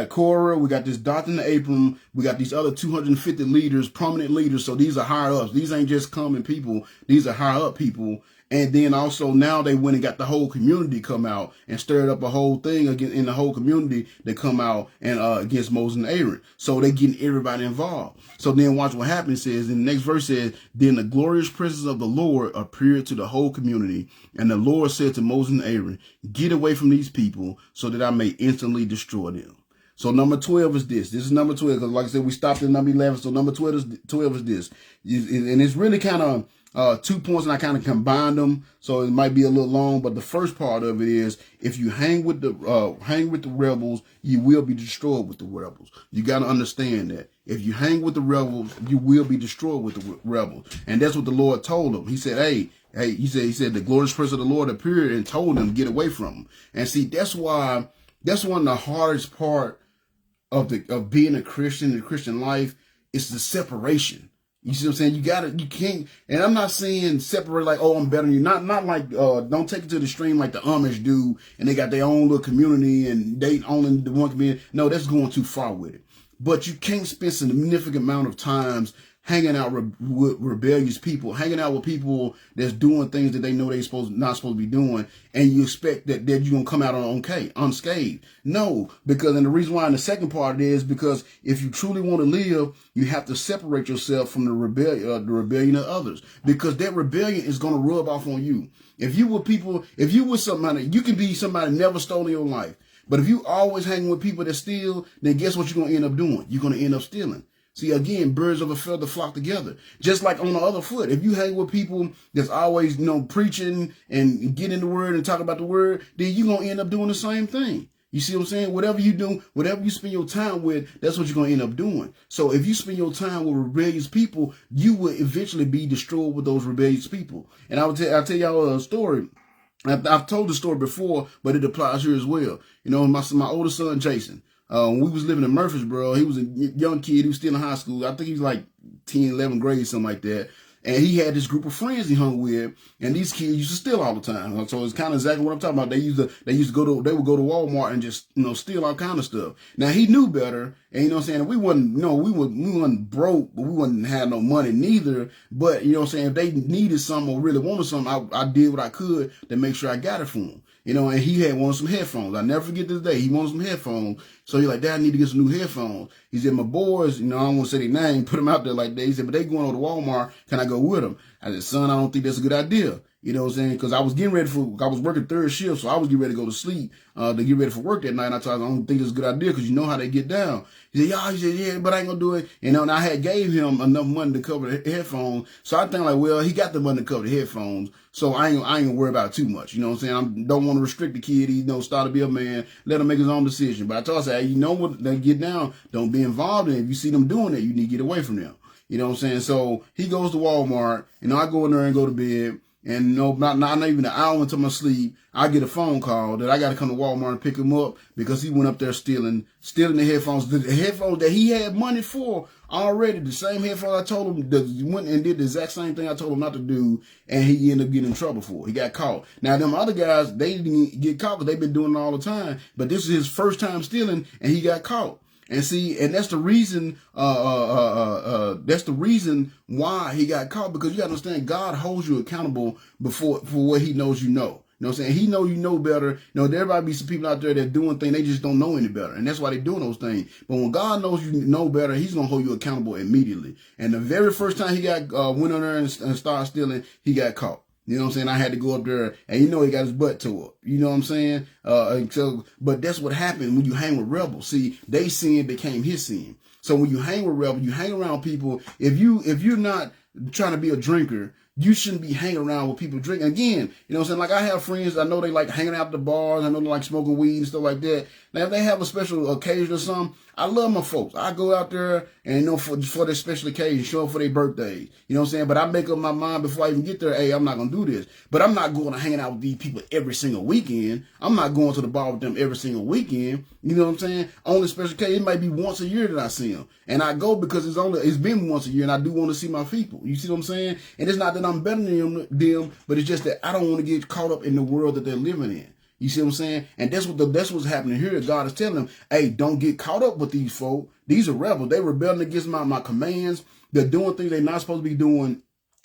Korah, we got this Dathan and Abram, we got these other 250 leaders, prominent leaders. So these are higher ups. These ain't just common people. These are higher up people. And then also now they went and got the whole community come out and stirred up a whole thing in the whole community that come out and against Moses and Aaron. So they getting everybody involved. So then watch what happens. Says in the next verse says, then the glorious presence of the Lord appeared to the whole community. And the Lord said to Moses and Aaron, get away from these people so that I may instantly destroy them. So number 12 is this. This is number 12. Because like I said, we stopped at number 11. So number 12 is this. And it's really kind of 2 points, and I kind of combined them, so it might be a little long. But the first part of it is, if you hang with the rebels, you will be destroyed with the rebels. You got to understand that. If you hang with the rebels, you will be destroyed with the rebels, and that's what the Lord told them. He said, "Hey." He said the glorious presence of the Lord appeared and told them to get away from them. And see, that's one of the hardest part of being a Christian in the Christian life is the separation. You see what I'm saying? You can't, and I'm not saying separate like, oh, I'm better than you. Not like, don't take it to the extreme like the Amish do, and they got their own little community and they only the one community. No, that's going too far with it. But you can't spend a significant amount of times hanging out with rebellious people, hanging out with people that's doing things that they know they're not supposed to be doing, and you expect that you're going to come out unscathed. No, because, and the reason why in the second part is because if you truly want to live, you have to separate yourself from the rebellion of others, because that rebellion is going to rub off on you. If you were somebody, you can be somebody never stole in your life, but if you always hanging with people that steal, then guess what you're going to end up doing? You're going to end up stealing. See, again, birds of a feather flock together. Just like on the other foot, if you hang with people that's always, preaching and getting the word and talking about the word, then you're going to end up doing the same thing. You see what I'm saying? Whatever you do, whatever you spend your time with, that's what you're going to end up doing. So if you spend your time with rebellious people, you will eventually be destroyed with those rebellious people. And I'll tell y'all a story. I've told the story before, but it applies here as well. My oldest son, Jason, when we was living in Murfreesboro, he was a young kid. He was still in high school. I think he was like 10, 11 grade, something like that. And he had this group of friends he hung with, and these kids used to steal all the time. So it's kind of exactly what I'm talking about. They would go to Walmart and just, steal all kind of stuff. Now he knew better, and we wasn't broke, but we wouldn't have no money neither. But if they needed something or really wanted something, I did what I could to make sure I got it for them. And he had wanted some headphones. I never forget this day. He wanted some headphones. So he's like, Dad, I need to get some new headphones. He said, my boys, I don't want to say their name, put them out there like that. He said, but they going over to Walmart. Can I go with them? I said, son, I don't think that's a good idea. Because I was I was working third shift, so I was getting ready to go to sleep, to get ready for work that night. And I told him, I don't think it's a good idea because you know how they get down. He said, yeah, but I ain't gonna do it. And I had gave him enough money to cover the headphones. So I think well, he got the money to cover the headphones. So I ain't gonna worry about it too much. I don't want to restrict the kid. He start to be a man, let him make his own decision. But I told him, hey, what they get down, don't be involved in it. If you see them doing it, you need to get away from them. So he goes to Walmart, I go in there and go to bed. And not even an hour into my sleep, I get a phone call that I got to come to Walmart and pick him up because he went up there stealing the headphones. The headphones that he had money for already, the same headphones I told him, went and did the exact same thing I told him not to do, and he ended up getting in trouble for it. He got caught. Now, them other guys, they didn't get caught because they've been doing it all the time, but this is his first time stealing, and he got caught. And that's the reason, why he got caught, because you got to understand, God holds you accountable for what he knows you know. You know what I'm saying? He know you know better. There might be some people out there that doing things, they just don't know any better. And that's why they're doing those things. But when God knows you know better, he's going to hold you accountable immediately. And the very first time he went on there and started stealing, he got caught. You know what I'm saying? I had to go up there and he got his butt tore up. You know what I'm saying? But that's what happened when you hang with rebels. See, they sin became his sin. So when you hang with rebels, you hang around people. If you're not trying to be a drinker, you shouldn't be hanging around with people drinking. Again, you know what I'm saying? Like I have friends, I know they like hanging out at the bars. I know they like smoking weed and stuff like that. Now, if they have a special occasion or something, I love my folks. I go out there and, for their special occasion, show up for their birthdays. You know what I'm saying? But I make up my mind before I even get there, hey, I'm not going to do this. But I'm not going to hang out with these people every single weekend. I'm not going to the bar with them every single weekend. You know what I'm saying? On a special occasion, it might be once a year that I see them. And I go because it's been once a year and I do want to see my people. You see what I'm saying? And it's not that I'm better than them, but it's just that I don't want to get caught up in the world that they're living in. You see what I'm saying? And that's what's happening here. God is telling them, hey, don't get caught up with these folk. These are rebels. They rebelling against my commands. They're doing things they're not supposed to be doing.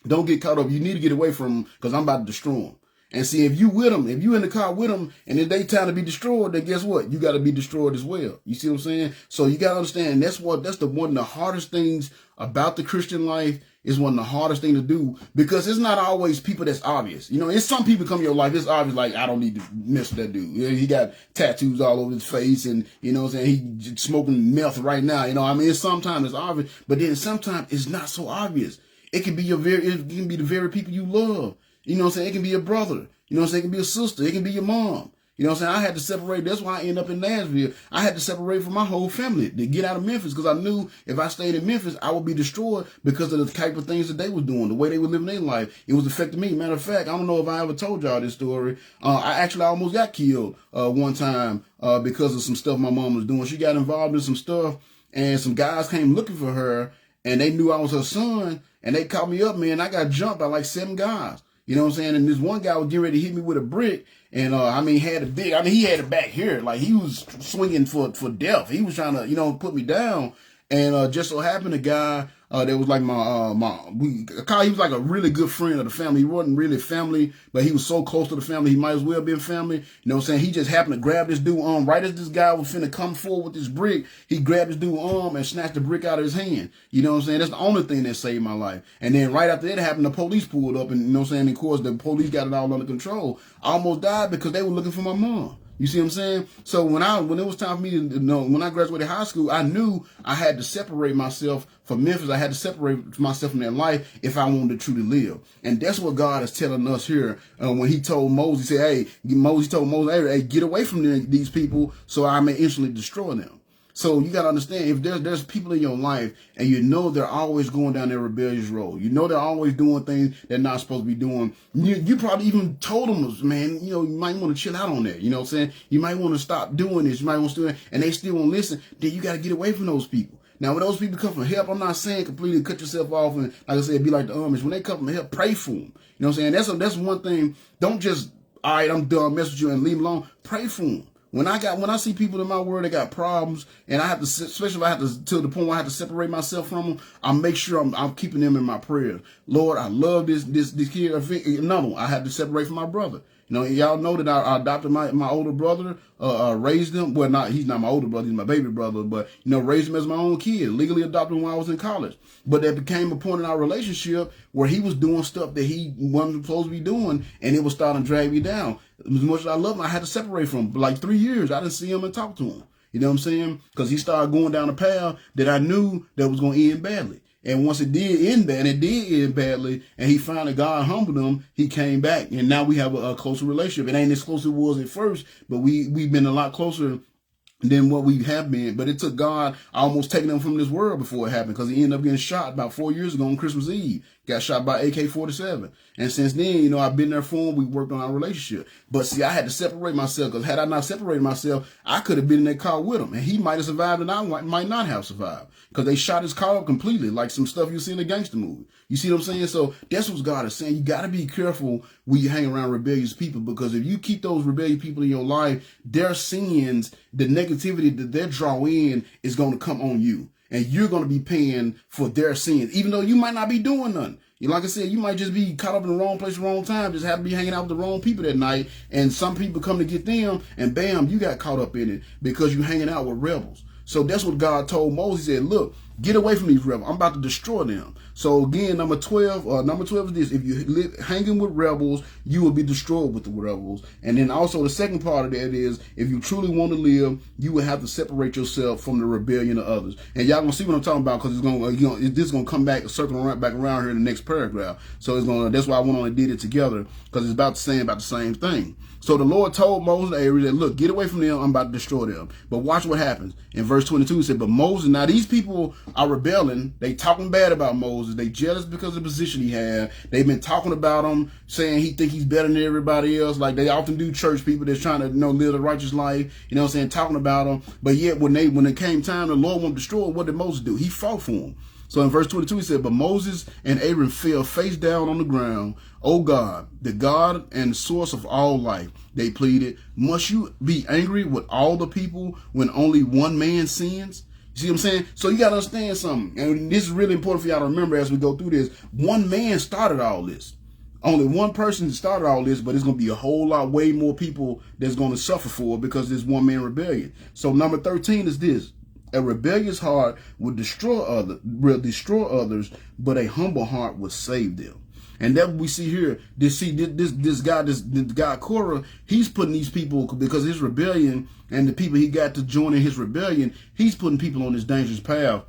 Don't get caught up. You need to get away from them because I'm about to destroy them. And see, if you with them, if you in the car with them, and if they time to be destroyed, then guess what? You got to be destroyed as well. You see what I'm saying? So you got to understand that's one of the hardest things about the Christian life. Is one of the hardest things to do because it's not always people that's obvious. It's some people come in your life. It's obvious, like, I don't need to mess with that dude. He got tattoos all over his face and, you know what I'm saying? He smoking meth right now. It's sometimes it's obvious, but then sometimes it's not so obvious. It can be the very people you love. You know what I'm saying? It can be your brother. You know what I'm saying? It can be a sister. It can be your mom. You know what I'm saying? I had to separate. That's why I ended up in Nashville. I had to separate from my whole family to get out of Memphis because I knew if I stayed in Memphis, I would be destroyed because of the type of things that they were doing, the way they were living their life. It was affecting me. Matter of fact, I don't know if I ever told y'all this story. I almost got killed one time because of some stuff my mom was doing. She got involved in some stuff, and some guys came looking for her, and they knew I was her son, and they caught me up, man. I got jumped by like 7 guys. You know what I'm saying? And this one guy was getting ready to hit me with a brick. And, he had it back here. Like, he was swinging for death. He was trying to, put me down. And, just so happened a guy, that was like he was like a really good friend of the family. He wasn't really family, but he was so close to the family, he might as well have been family. You know what I'm saying? He just happened to grab this dude arm right as this guy was finna come forward with this brick. He grabbed this dude's arm and snatched the brick out of his hand. You know what I'm saying? That's the only thing that saved my life. And then right after that happened, the police pulled up and, you know what I'm saying? Of course, the police got it all under control. I almost died because they were looking for my mom. You see what I'm saying? So when it was time for me to when I graduated high school, I knew I had to separate myself from Memphis. I had to separate myself from that life if I wanted to truly live. And that's what God is telling us here. When he told Moses, he said, hey, get away from these people so I may instantly destroy them. So you got to understand, if there's people in your life and they're always going down their rebellious road, they're always doing things they're not supposed to be doing, you probably even told them, man, you might want to chill out on that. You know what I'm saying? You might want to stop doing this. You might want to do it, and they still won't listen. Then you got to get away from those people. Now, when those people come from help, I'm not saying completely cut yourself off and, like I said, be like the Amish. When they come from help, pray for them. You know what I'm saying? That's one thing. Don't just, all right, I'm done, mess with you and leave them alone. Pray for them. When I see people in my world that got problems, and I have to, especially if I have to the point where I have to separate myself from them, I make sure I'm keeping them in my prayer. Lord, I love this kid. Another one, I have to separate from my brother. You know, y'all know that I adopted my older brother, raised him. Well, he's not my older brother, he's my baby brother, but, you know, raised him as my own kid, legally adopted him when I was in college. But there became a point in our relationship where he was doing stuff that he wasn't supposed to be doing, and it was starting to drag me down. As much as I love him, I had to separate from him. For like 3 years, I didn't see him and talk to him. You know what I'm saying? Because he started going down a path that I knew that was going to end badly. And once it did end bad, and it did end badly, and he finally, God humbled him, he came back. And now we have a closer relationship. It ain't as close as it was at first, but we've been a lot closer than what we have been. But it took God almost taking him from this world before it happened, because he ended up getting shot about 4 years ago on Christmas Eve. Got shot by AK-47. And since then, you know, I've been there for him. We worked on our relationship. But see, I had to separate myself, because had I not separated myself, I could have been in that car with him. And he might have survived and I might not have survived, because they shot his car up completely, like some stuff you see in a gangster movie. You see what I'm saying? So that's what God is saying. You got to be careful when you hang around rebellious people, because if you keep those rebellious people in your life, their sins, the negativity that they draw in is going to come on you. And you're going to be paying for their sins, even though you might not be doing nothing. Like I said, you might just be caught up in the wrong place at the wrong time, just happen to be hanging out with the wrong people that night, and some people come to get them, and bam, you got caught up in it because you're hanging out with rebels. So that's what God told Moses. He said, look, get away from these rebels. I'm about to destroy them. So again, number 12 is this: if you hanging with rebels, you will be destroyed with the rebels. And then also the second part of that is, if you truly want to live, you will have to separate yourself from the rebellion of others. And y'all gonna see what I'm talking about, because this is gonna come back, circling back around here in the next paragraph. So that's why I went on and did it together, because it's about the same thing. So the Lord told Moses and Aaron that, look, get away from them. I'm about to destroy them. But watch what happens. In verse 22, it said, but Moses, now these people are rebelling. They talking bad about Moses. They jealous because of the position he had. They've been talking about him, saying he think he's better than everybody else. Like they often do, church people that's trying to, live a righteous life, you know what I'm saying, talking about him. But yet when it came time, the Lord wanted to destroy him, what did Moses do? He fought for him. So in verse 22, he said, but Moses and Aaron fell face down on the ground. O God, the God and source of all life, they pleaded, must you be angry with all the people when only one man sins? You see what I'm saying? So you got to understand something. And this is really important for y'all to remember as we go through this. One man started all this. Only one person started all this, but it's going to be a whole lot, way more people that's going to suffer for it because this one man rebellion. So number 13 is this: a rebellious heart will destroy others, but a humble heart will save them. And that we see here. This guy Korah, he's putting these people, because his rebellion and the people he got to join in his rebellion, he's putting people on this dangerous path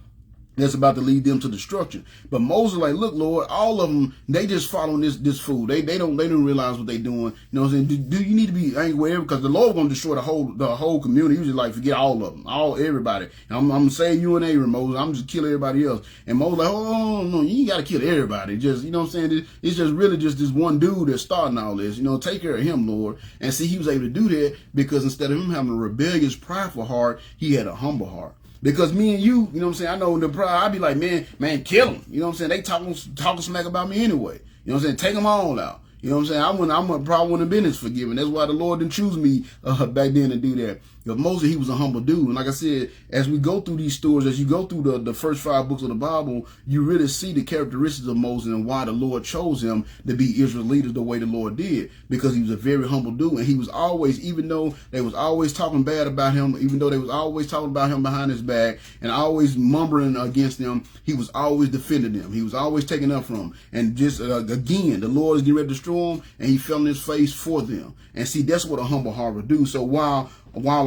that's about to lead them to destruction. But Moses like, look, Lord, all of them, they just following this fool. They don't realize what they doing. You know what I'm saying? Do you need to be angry with everybody? Because the Lord going to destroy the whole community. You just like forget all of them, everybody. I'm saying you and Aaron, Moses. I'm just kill everybody else. And Moses like, oh no, you ain't got to kill everybody. Just, you know what I'm saying? It's just really just this one dude that's starting all this. Take care of him, Lord. And see, he was able to do that because instead of him having a rebellious, prideful heart, he had a humble heart. Because me and you know what I'm saying, I know in the pride, I'd be like, man, kill them. You know what I'm saying? They talking smack about me anyway. You know what I'm saying? Take them all out. You know what I'm saying? I probably wouldn't have been as forgiving. That's why the Lord didn't choose me back then to do that. Because Moses, he was a humble dude. And like I said, as we go through these stories, as you go through the first 5 books of the Bible, you really see the characteristics of Moses and why the Lord chose him to be Israel's leader the way the Lord did. Because he was a very humble dude. And he was always, even though they was always talking bad about him, even though they was always talking about him behind his back and always mumbling against them, he was always defending them. He was always taking up from them. And just, again, the Lord is getting ready to destroy him, and he fell on his face for them. And see, that's what a humble heart would do. So while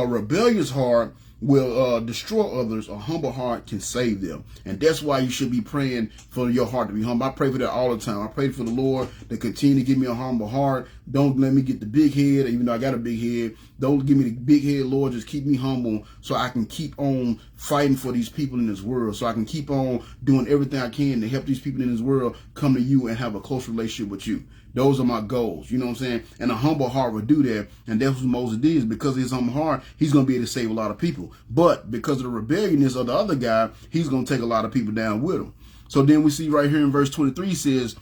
a rebellious heart will destroy others, a humble heart can save them. And that's why you should be praying for your heart to be humble. I pray for that all the time. I pray for the Lord to continue to give me a humble heart. Don't let me get the big head, even though I got a big head. Don't give me the big head, Lord. Just keep me humble so I can keep on fighting for these people in this world, so I can keep on doing everything I can to help these people in this world come to you and have a close relationship with you. Those are my goals. You know what I'm saying? And a humble heart would do that. And that's what Moses did. Because of his humble heart, he's going to be able to save a lot of people. people. But because of the rebelliousness of the other guy, he's going to take a lot of people down with him. So then we see right here in verse 23, he says,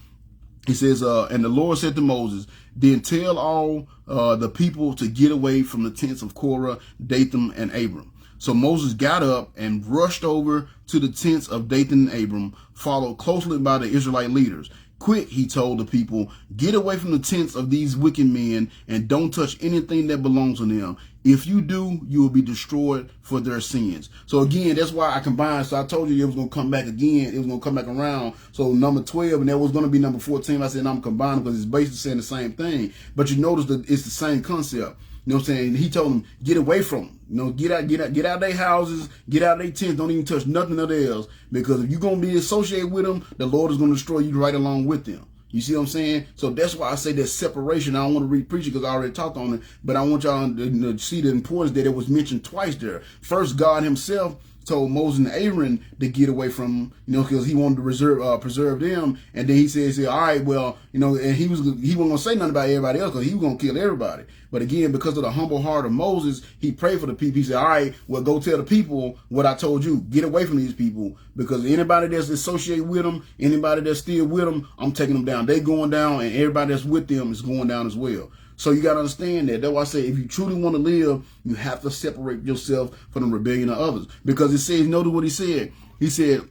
and the Lord said to Moses, then tell all the people to get away from the tents of Korah, Dathan, and Abram. So Moses got up and rushed over to the tents of Dathan and Abram, followed closely by the Israelite leaders. Quick, he told the people, get away from the tents of these wicked men and don't touch anything that belongs to them. If you do, you will be destroyed for their sins. So again, that's why I combined. So I told you it was going to come back again. It was going to come back around. So number 12, and that was going to be number 14. I said I'm combining because it's basically saying the same thing. But you notice that it's the same concept. You know what I'm saying? He told them, get away from them. You know, get out their houses, get out their tents. Don't even touch nothing else. Because if you're going to be associated with them, the Lord is going to destroy you right along with them. You see what I'm saying? So that's why I say that separation. I don't want to repreach it because I already talked on it. But I want y'all to see the importance that it was mentioned twice there. First, God himself told Moses and Aaron to get away from him, you know, because he wanted to preserve them. And then he said, all right, well, you know, and he wasn't going to say nothing about everybody else because he was going to kill everybody. But again, because of the humble heart of Moses, he prayed for the people. He said, all right, well, go tell the people what I told you. Get away from these people, because anybody that's associated with them, anybody that's still with them, I'm taking them down. They going down, and everybody that's with them is going down as well. So you got to understand that. That's why I say if you truly want to live, you have to separate yourself from the rebellion of others. Because it says, notice what he said. He said,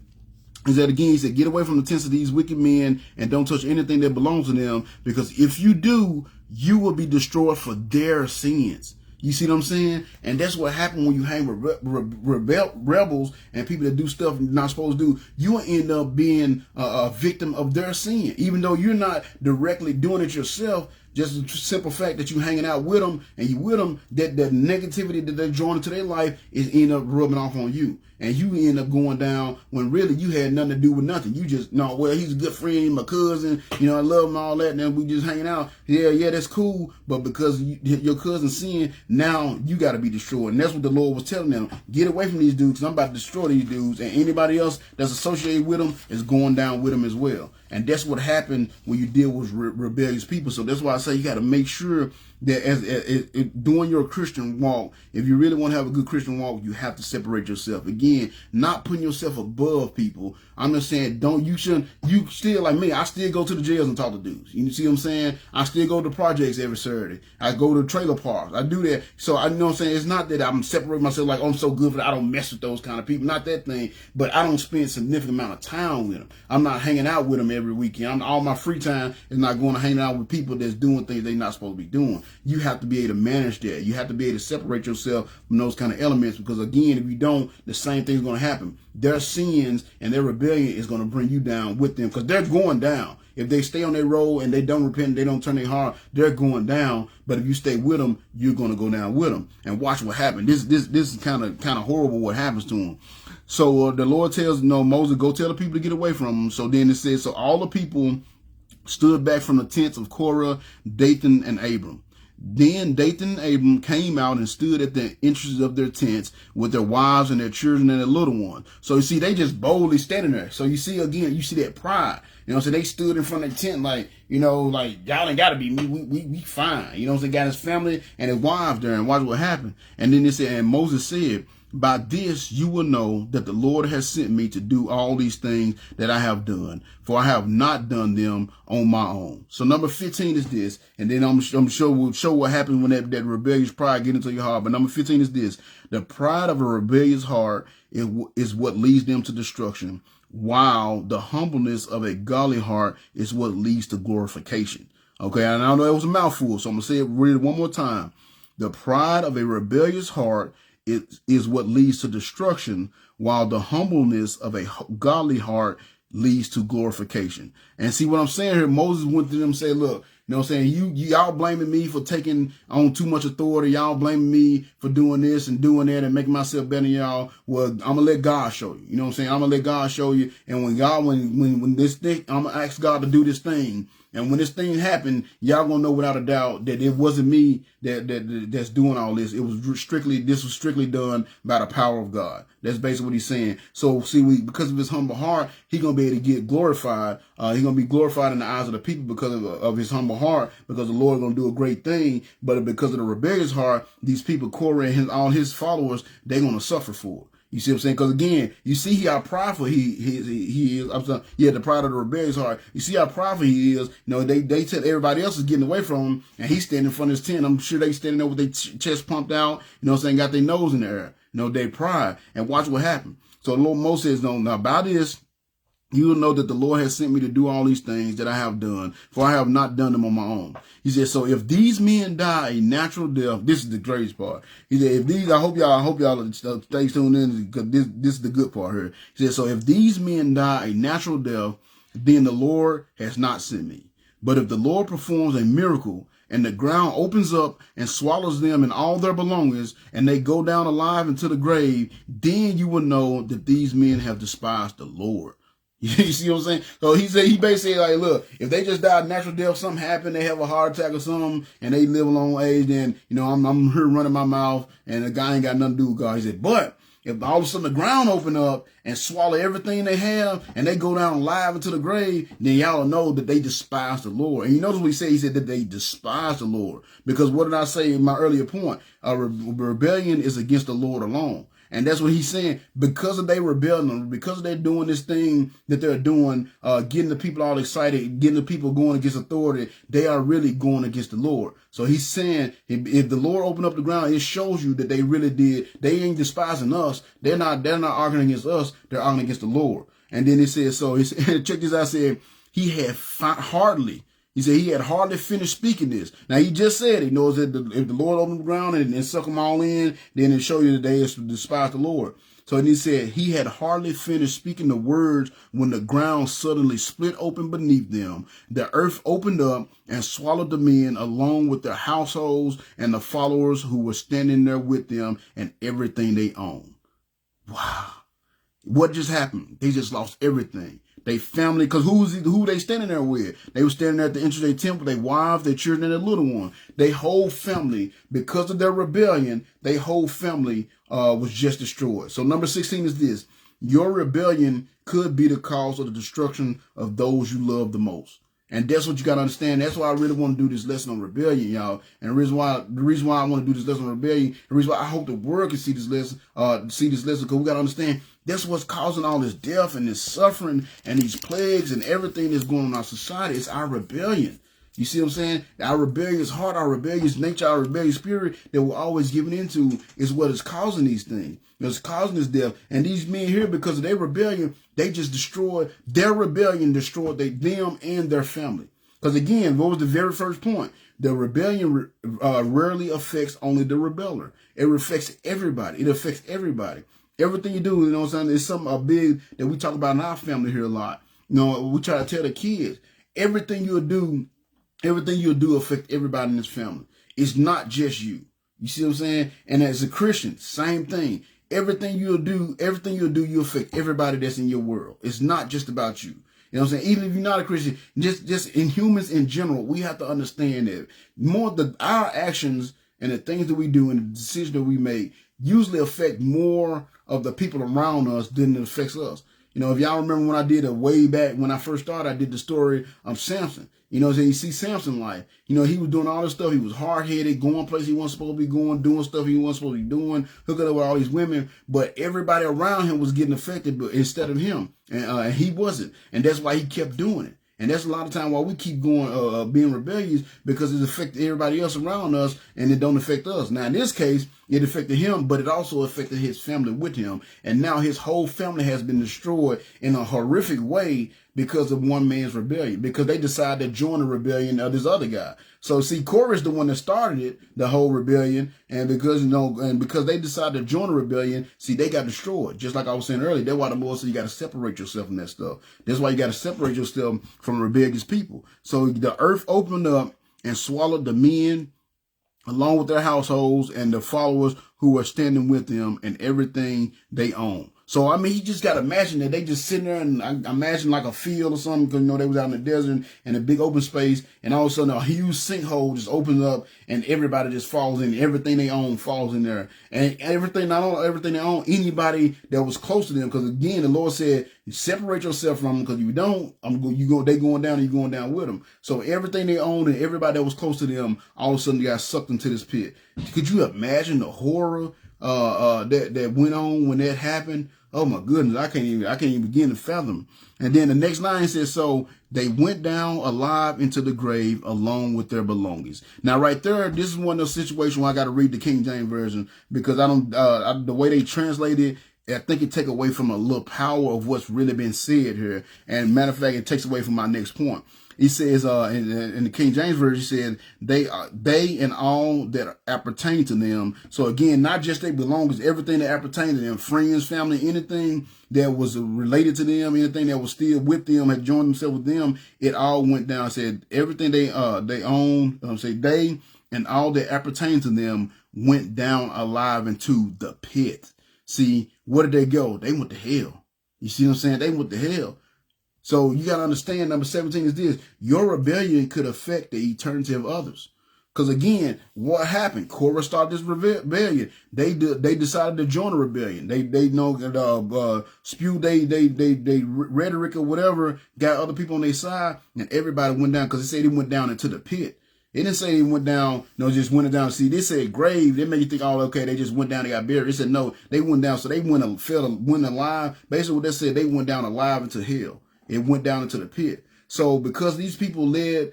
get away from the tents of these wicked men and don't touch anything that belongs to them, because if you do, you will be destroyed for their sins. You see what I'm saying? And that's what happened when you hang with rebels and people that do stuff you're not supposed to do. You will end up being a victim of their sin, even though you're not directly doing it yourself. Just the simple fact that you hanging out with them and you with them, that the negativity that they join into their life is end up rubbing off on you. And you end up going down when really you had nothing to do with nothing. You just, no, well, he's a good friend, my cousin, you know, I love him, all that, and then we just hanging out. Yeah, that's cool. But because your cousin sinned, now you got to be destroyed. And that's what the Lord was telling them. Get away from these dudes, because I'm about to destroy these dudes. And anybody else that's associated with them is going down with them as well. And that's what happened when you deal with rebellious people. So that's why I say you got to make sure that as doing your Christian walk, if you really want to have a good Christian walk, you have to separate yourself. Again, not putting yourself above people. I'm just saying, you still, like me, I still go to the jails and talk to dudes. You see what I'm saying? I still go to projects every Saturday. I go to trailer parks. I do that. So I know what I'm saying. It's not that I'm separating myself like, oh, I'm so good for that. I don't mess with those kind of people. Not that thing. But I don't spend a significant amount of time with them. I'm not hanging out with them every weekend. All my free time is not going to hang out with people that's doing things they're not supposed to be doing. You have to be able to manage that. You have to be able to separate yourself from those kind of elements, because again, if you don't, the same thing's going to happen. Their sins and their rebellion is going to bring you down with them, because they're going down. If they stay on their road and they don't repent, they don't turn their heart, they're going down. But if you stay with them, you're going to go down with them. And watch what happens. This is kind of horrible what happens to them. So the Lord tells Moses, go tell the people to get away from them. So then it says, so all the people stood back from the tents of Korah, Dathan, and Abram. Then Dathan and Abram came out and stood at the entrances of their tents with their wives and their children and their little ones. So you see, they just boldly standing there. So you see, again, you see that pride. You know, so they stood in front of the tent like, you know, like, y'all ain't got to be me. We fine. You know, so they got his family and his wives there, and watch what happened. And then it said, and Moses said, by this you will know that the Lord has sent me to do all these things that I have done, for I have not done them on my own. So number 15 is this, and then I'm sure we'll show what happens when that rebellious pride get into your heart. But number 15 is this: the pride of a rebellious heart is what leads them to destruction, while the humbleness of a godly heart is what leads to glorification. Okay, and I know it was a mouthful, so I'm gonna say it really one more time. The pride of a rebellious heart is what leads to destruction, while the humbleness of a godly heart leads to glorification. And see what I'm saying here? Moses went to them and said, look, you know what I'm saying? Y'all blaming me for taking on too much authority. Y'all blaming me for doing this and doing that and making myself better than y'all. Well, I'm going to let God show you. You know what I'm saying? I'm going to let God show you. And when this thing, I'm going to ask God to do this thing. And when this thing happened, y'all gonna know without a doubt that it wasn't me that's doing all this. This was strictly done by the power of God. That's basically what he's saying. So see, because of his humble heart, he's gonna be able to get glorified. He's gonna be glorified in the eyes of the people because of his humble heart, because the Lord gonna do a great thing. But because of the rebellious heart, these people, Korah and all his followers, they're gonna suffer for it. You see what I'm saying? Because again, you see how prideful he is. I'm sorry, yeah, the pride of the rebellious heart. You see how prideful he is. You know, they tell everybody else is getting away from him, and he's standing in front of his tent. I'm sure they standing there with their chest pumped out. You know what I'm saying? Got their nose in the air. You know, they pride. And watch what happened. So the Lord Moses says, no, now by this, you will know that the Lord has sent me to do all these things that I have done, for I have not done them on my own. He said, so if these men die a natural death, this is the greatest part. He said, if these, I hope y'all stay tuned in, because this is the good part here. He said, so if these men die a natural death, then the Lord has not sent me. But if the Lord performs a miracle, and the ground opens up and swallows them and all their belongings, and they go down alive into the grave, then you will know that these men have despised the Lord. You see what I'm saying? So he basically like, look, if they just died natural death, something happened, they have a heart attack or something, and they live a long age, then, you know, I'm here running my mouth, and the guy ain't got nothing to do with God. He said, but if all of a sudden the ground open up and swallow everything they have, and they go down alive into the grave, then y'all know that they despise the Lord. And you notice what he said? He said that they despise the Lord. Because what did I say in my earlier point? Rebellion is against the Lord alone. And that's what he's saying. Because of their rebellion, because they're doing this thing that they're doing, getting the people all excited, getting the people going against authority, they are really going against the Lord. So he's saying, if the Lord opened up the ground, it shows you that they really did. They ain't despising us. They're not arguing against us. They're arguing against the Lord. And then it says, so check this out. Said he had hardly. He said he had hardly finished speaking this. Now, he just said, he knows that if the Lord opened the ground and suck them all in, then it show you that they despise the Lord. So then he said he had hardly finished speaking the words when the ground suddenly split open beneath them. The earth opened up and swallowed the men along with their households and the followers who were standing there with them and everything they owned. Wow. What just happened? They just lost everything. They family, because who they standing there with? They were standing there at the entrance of their temple, their wives, their children, and their little one. They whole family, because of their rebellion, their whole family was just destroyed. So number 16 is this. Your rebellion could be the cause of the destruction of those you love the most. And that's what you got to understand. That's why I really want to do this lesson on rebellion, y'all. And the reason why I want to do this lesson on rebellion, the reason why I hope the world can see this lesson, because we got to understand that's what's causing all this death and this suffering and these plagues and everything that's going on in our society. It's our rebellion. You see what I'm saying? Our rebellious heart, our rebellious nature, our rebellious spirit that we're always giving into is what is causing these things. It's causing this death. And these men here, because of their rebellion, they just destroyed, their rebellion destroyed them and their family. Because again, what was the very first point? The rebellion rarely affects only the rebeller. It affects everybody. It affects everybody. Everything you do, you know what I'm saying? It's something big that we talk about in our family here a lot. You know, we try to tell the kids, everything you'll do affect everybody in this family. It's not just you. You see what I'm saying? And as a Christian, same thing. Everything you'll do, you affect everybody that's in your world. It's not just about you. You know what I'm saying? Even if you're not a Christian, just in humans in general, we have to understand that our actions and the things that we do and the decisions that we make usually affect more of the people around us than it affects us. You know, if y'all remember when I did way back when I first started, I did the story of Samson. You know, so you see Samson's life. You know, he was doing all this stuff. He was hard-headed, going places he wasn't supposed to be going, doing stuff he wasn't supposed to be doing, hooking up with all these women. But everybody around him was getting affected, but instead of him, and he wasn't. And that's why he kept doing it. And that's a lot of time why we keep going, being rebellious, because it affected everybody else around us and it don't affect us. Now, in this case, it affected him, but it also affected his family with him. And now his whole family has been destroyed in a horrific way because of one man's rebellion, because they decided to join the rebellion of this other guy. So see, Korah is the one that started it, the whole rebellion. And because, because they decided to join the rebellion, see, they got destroyed. Just like I was saying earlier, that's why the Lord said you got to separate yourself from that stuff. That's why you got to separate yourself from rebellious people. So the earth opened up and swallowed the men along with their households and the followers who are standing with them and everything they own. So, I mean, you just got to imagine that they just sitting there, and I imagine like a field or something, because, you know, they was out in the desert in a big open space, and all of a sudden a huge sinkhole just opens up, and everybody just falls in. Everything they own falls in there. And everything, not only everything they own, anybody that was close to them, because again, the Lord said, separate yourself from them, because if you don't, they going down, and you're going down with them. So everything they owned and everybody that was close to them, all of a sudden got sucked into this pit. Could you imagine the horror that went on when that happened? Oh my goodness, I can't even begin to fathom. And then the next line says, so they went down alive into the grave along with their belongings. Now right there, this is one of those situations where I got to read the King James Version, because the way they translate it, I think it take away from a little power of what's really been said here. And matter of fact, it takes away from my next point. He says, in the King James Version, he said, they and all that appertain to them. So again, not just their belongings, everything that appertained to them, friends, family, anything that was related to them, anything that was still with them, had joined themselves with them, it all went down. It said everything they own, they and all that appertain to them went down alive into the pit. See, where did they go? They went to hell. You see what I'm saying? They went to hell. So you got to understand, number 17 is this: your rebellion could affect the eternity of others. Because again, what happened? Korah started this rebellion. They decided to join a rebellion. They know that spewed they rhetoric or whatever, got other people on their side, and everybody went down, because they said they went down into the pit. It didn't say they went down, just went down. See, they said grave. They made you think, oh, okay, they just went down, they got buried. They said no, they went down, so they went alive. Basically, what they said, they went down alive into hell. It went down into the pit. So because these people led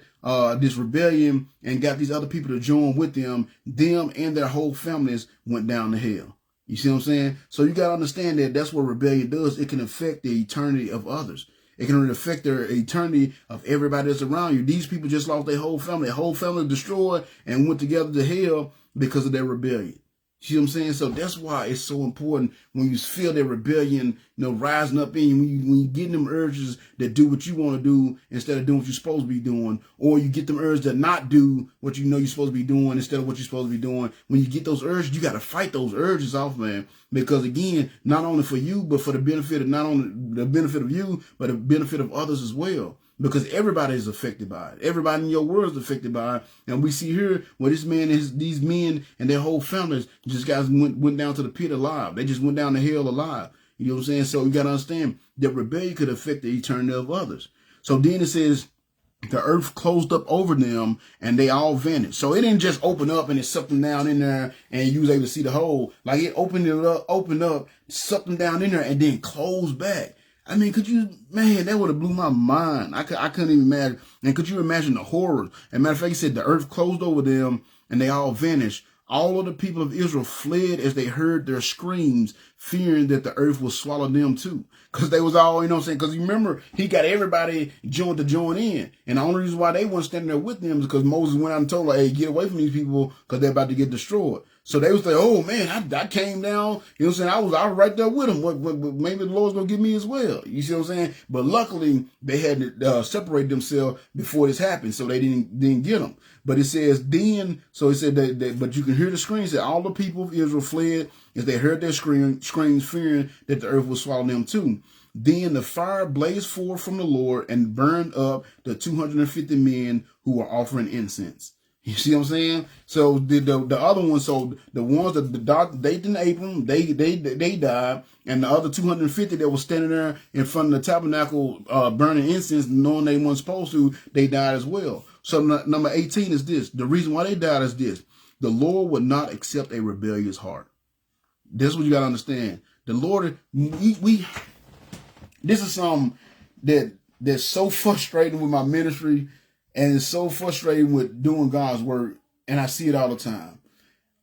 this rebellion and got these other people to join with them and their whole families went down to hell. You see what I'm saying? So you got to understand that that's what rebellion does. It can affect the eternity of others. It can affect their eternity of everybody that's around you. These people just lost their whole family. Their whole family destroyed and went together to hell because of their rebellion. See what I'm saying? So that's why it's so important when you feel that rebellion, rising up in you, when you get them urges that do what you want to do instead of doing what you're supposed to be doing, or you get them urges that not do what you know you're supposed to be doing instead of what you're supposed to be doing. When you get those urges, you got to fight those urges off, man. Because again, not only for you, but for the benefit of not only the benefit of you, but the benefit of others as well. Because everybody is affected by it. Everybody in your world is affected by it. And we see here where these men and their whole families just guys went down to the pit alive. They just went down to hell alive. You know what I'm saying? So you got to understand that rebellion could affect the eternity of others. So then it says, the earth closed up over them and they all vanished. So it didn't just open up and it sucked them down in there and you was able to see the hole. Like it opened up, sucked them down in there and then closed back. I mean, that would have blew my mind. I couldn't even imagine. And could you imagine the horror? And matter of fact, he said the earth closed over them and they all vanished. All of the people of Israel fled as they heard their screams, fearing that the earth would swallow them too. Because they was all, because you remember, he got everybody to join in. And the only reason why they weren't standing there with them is because Moses went out and told them, hey, get away from these people because they're about to get destroyed. So they was like, oh man, I came down, I was right there with them. Maybe the Lord's going to get me as well. You see what I'm saying? But luckily they had to separate themselves before this happened. So they didn't get them. But it says then, so it said that but you can hear the screams that all the people of Israel fled as they heard their screams, fearing that the earth would swallow them too. Then the fire blazed forth from the Lord and burned up the 250 men who were offering incense. You see what I'm saying? So the other ones, so the ones that they didn't Abram, they died, and the other 250 that was standing there in front of the tabernacle burning incense, knowing they weren't supposed to, they died as well. So number 18 is this. The reason why they died is this: the Lord would not accept a rebellious heart. This is what you got to understand. The Lord, this is something that's so frustrating with my ministry. And it's so frustrating with doing God's work, and I see it all the time.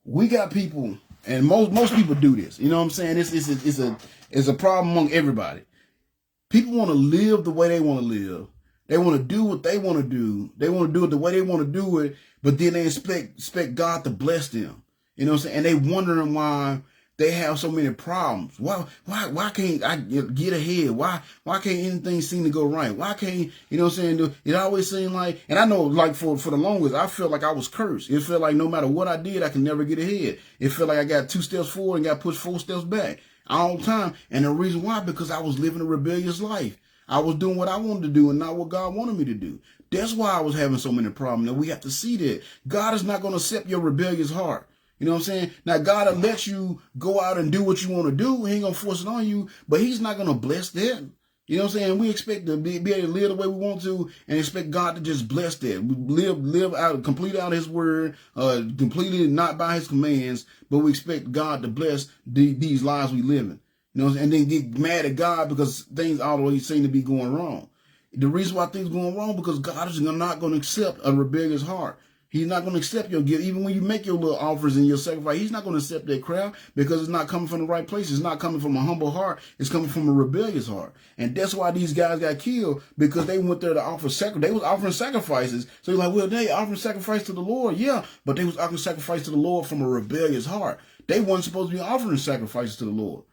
We got people, and most people do this. You know what I'm saying? It's a problem among everybody. People want to live the way they want to live. They want to do what they want to do. They want to do it the way they want to do it, but then they expect God to bless them. You know what I'm saying? And they wondering why they have so many problems. Why can't I get ahead? Why can't anything seem to go right? Why can't, you know what I'm saying? It always seemed like, and I know like for the longest, I felt like I was cursed. It felt like no matter what I did, I could never get ahead. It felt like I got 2 steps forward and got pushed 4 steps back. all the time. And the reason why, because I was living a rebellious life. I was doing what I wanted to do and not what God wanted me to do. That's why I was having so many problems. And we have to see that God is not going to accept your rebellious heart. You know what I'm saying? Now, God will let you go out and do what you want to do. He ain't going to force it on you, but he's not going to bless that. You know what I'm saying? We expect to be able to live the way we want to and expect God to just bless that. We live out, complete out his word, completely not by his commands, but we expect God to bless these lives we live in. You know what I'm saying? And then get mad at God because things always seem to be going wrong. The reason why things are going wrong because God is not going to accept a rebellious heart. He's not going to accept your gift. Even when you make your little offers and your sacrifice, he's not going to accept that crap because it's not coming from the right place. It's not coming from a humble heart. It's coming from a rebellious heart. And that's why these guys got killed, because they went there to offer sacrifice. They was offering sacrifices. So you're like, well, they offering sacrifice to the Lord. Yeah, but they was offering sacrifice to the Lord from a rebellious heart. They weren't supposed to be offering sacrifices to the Lord.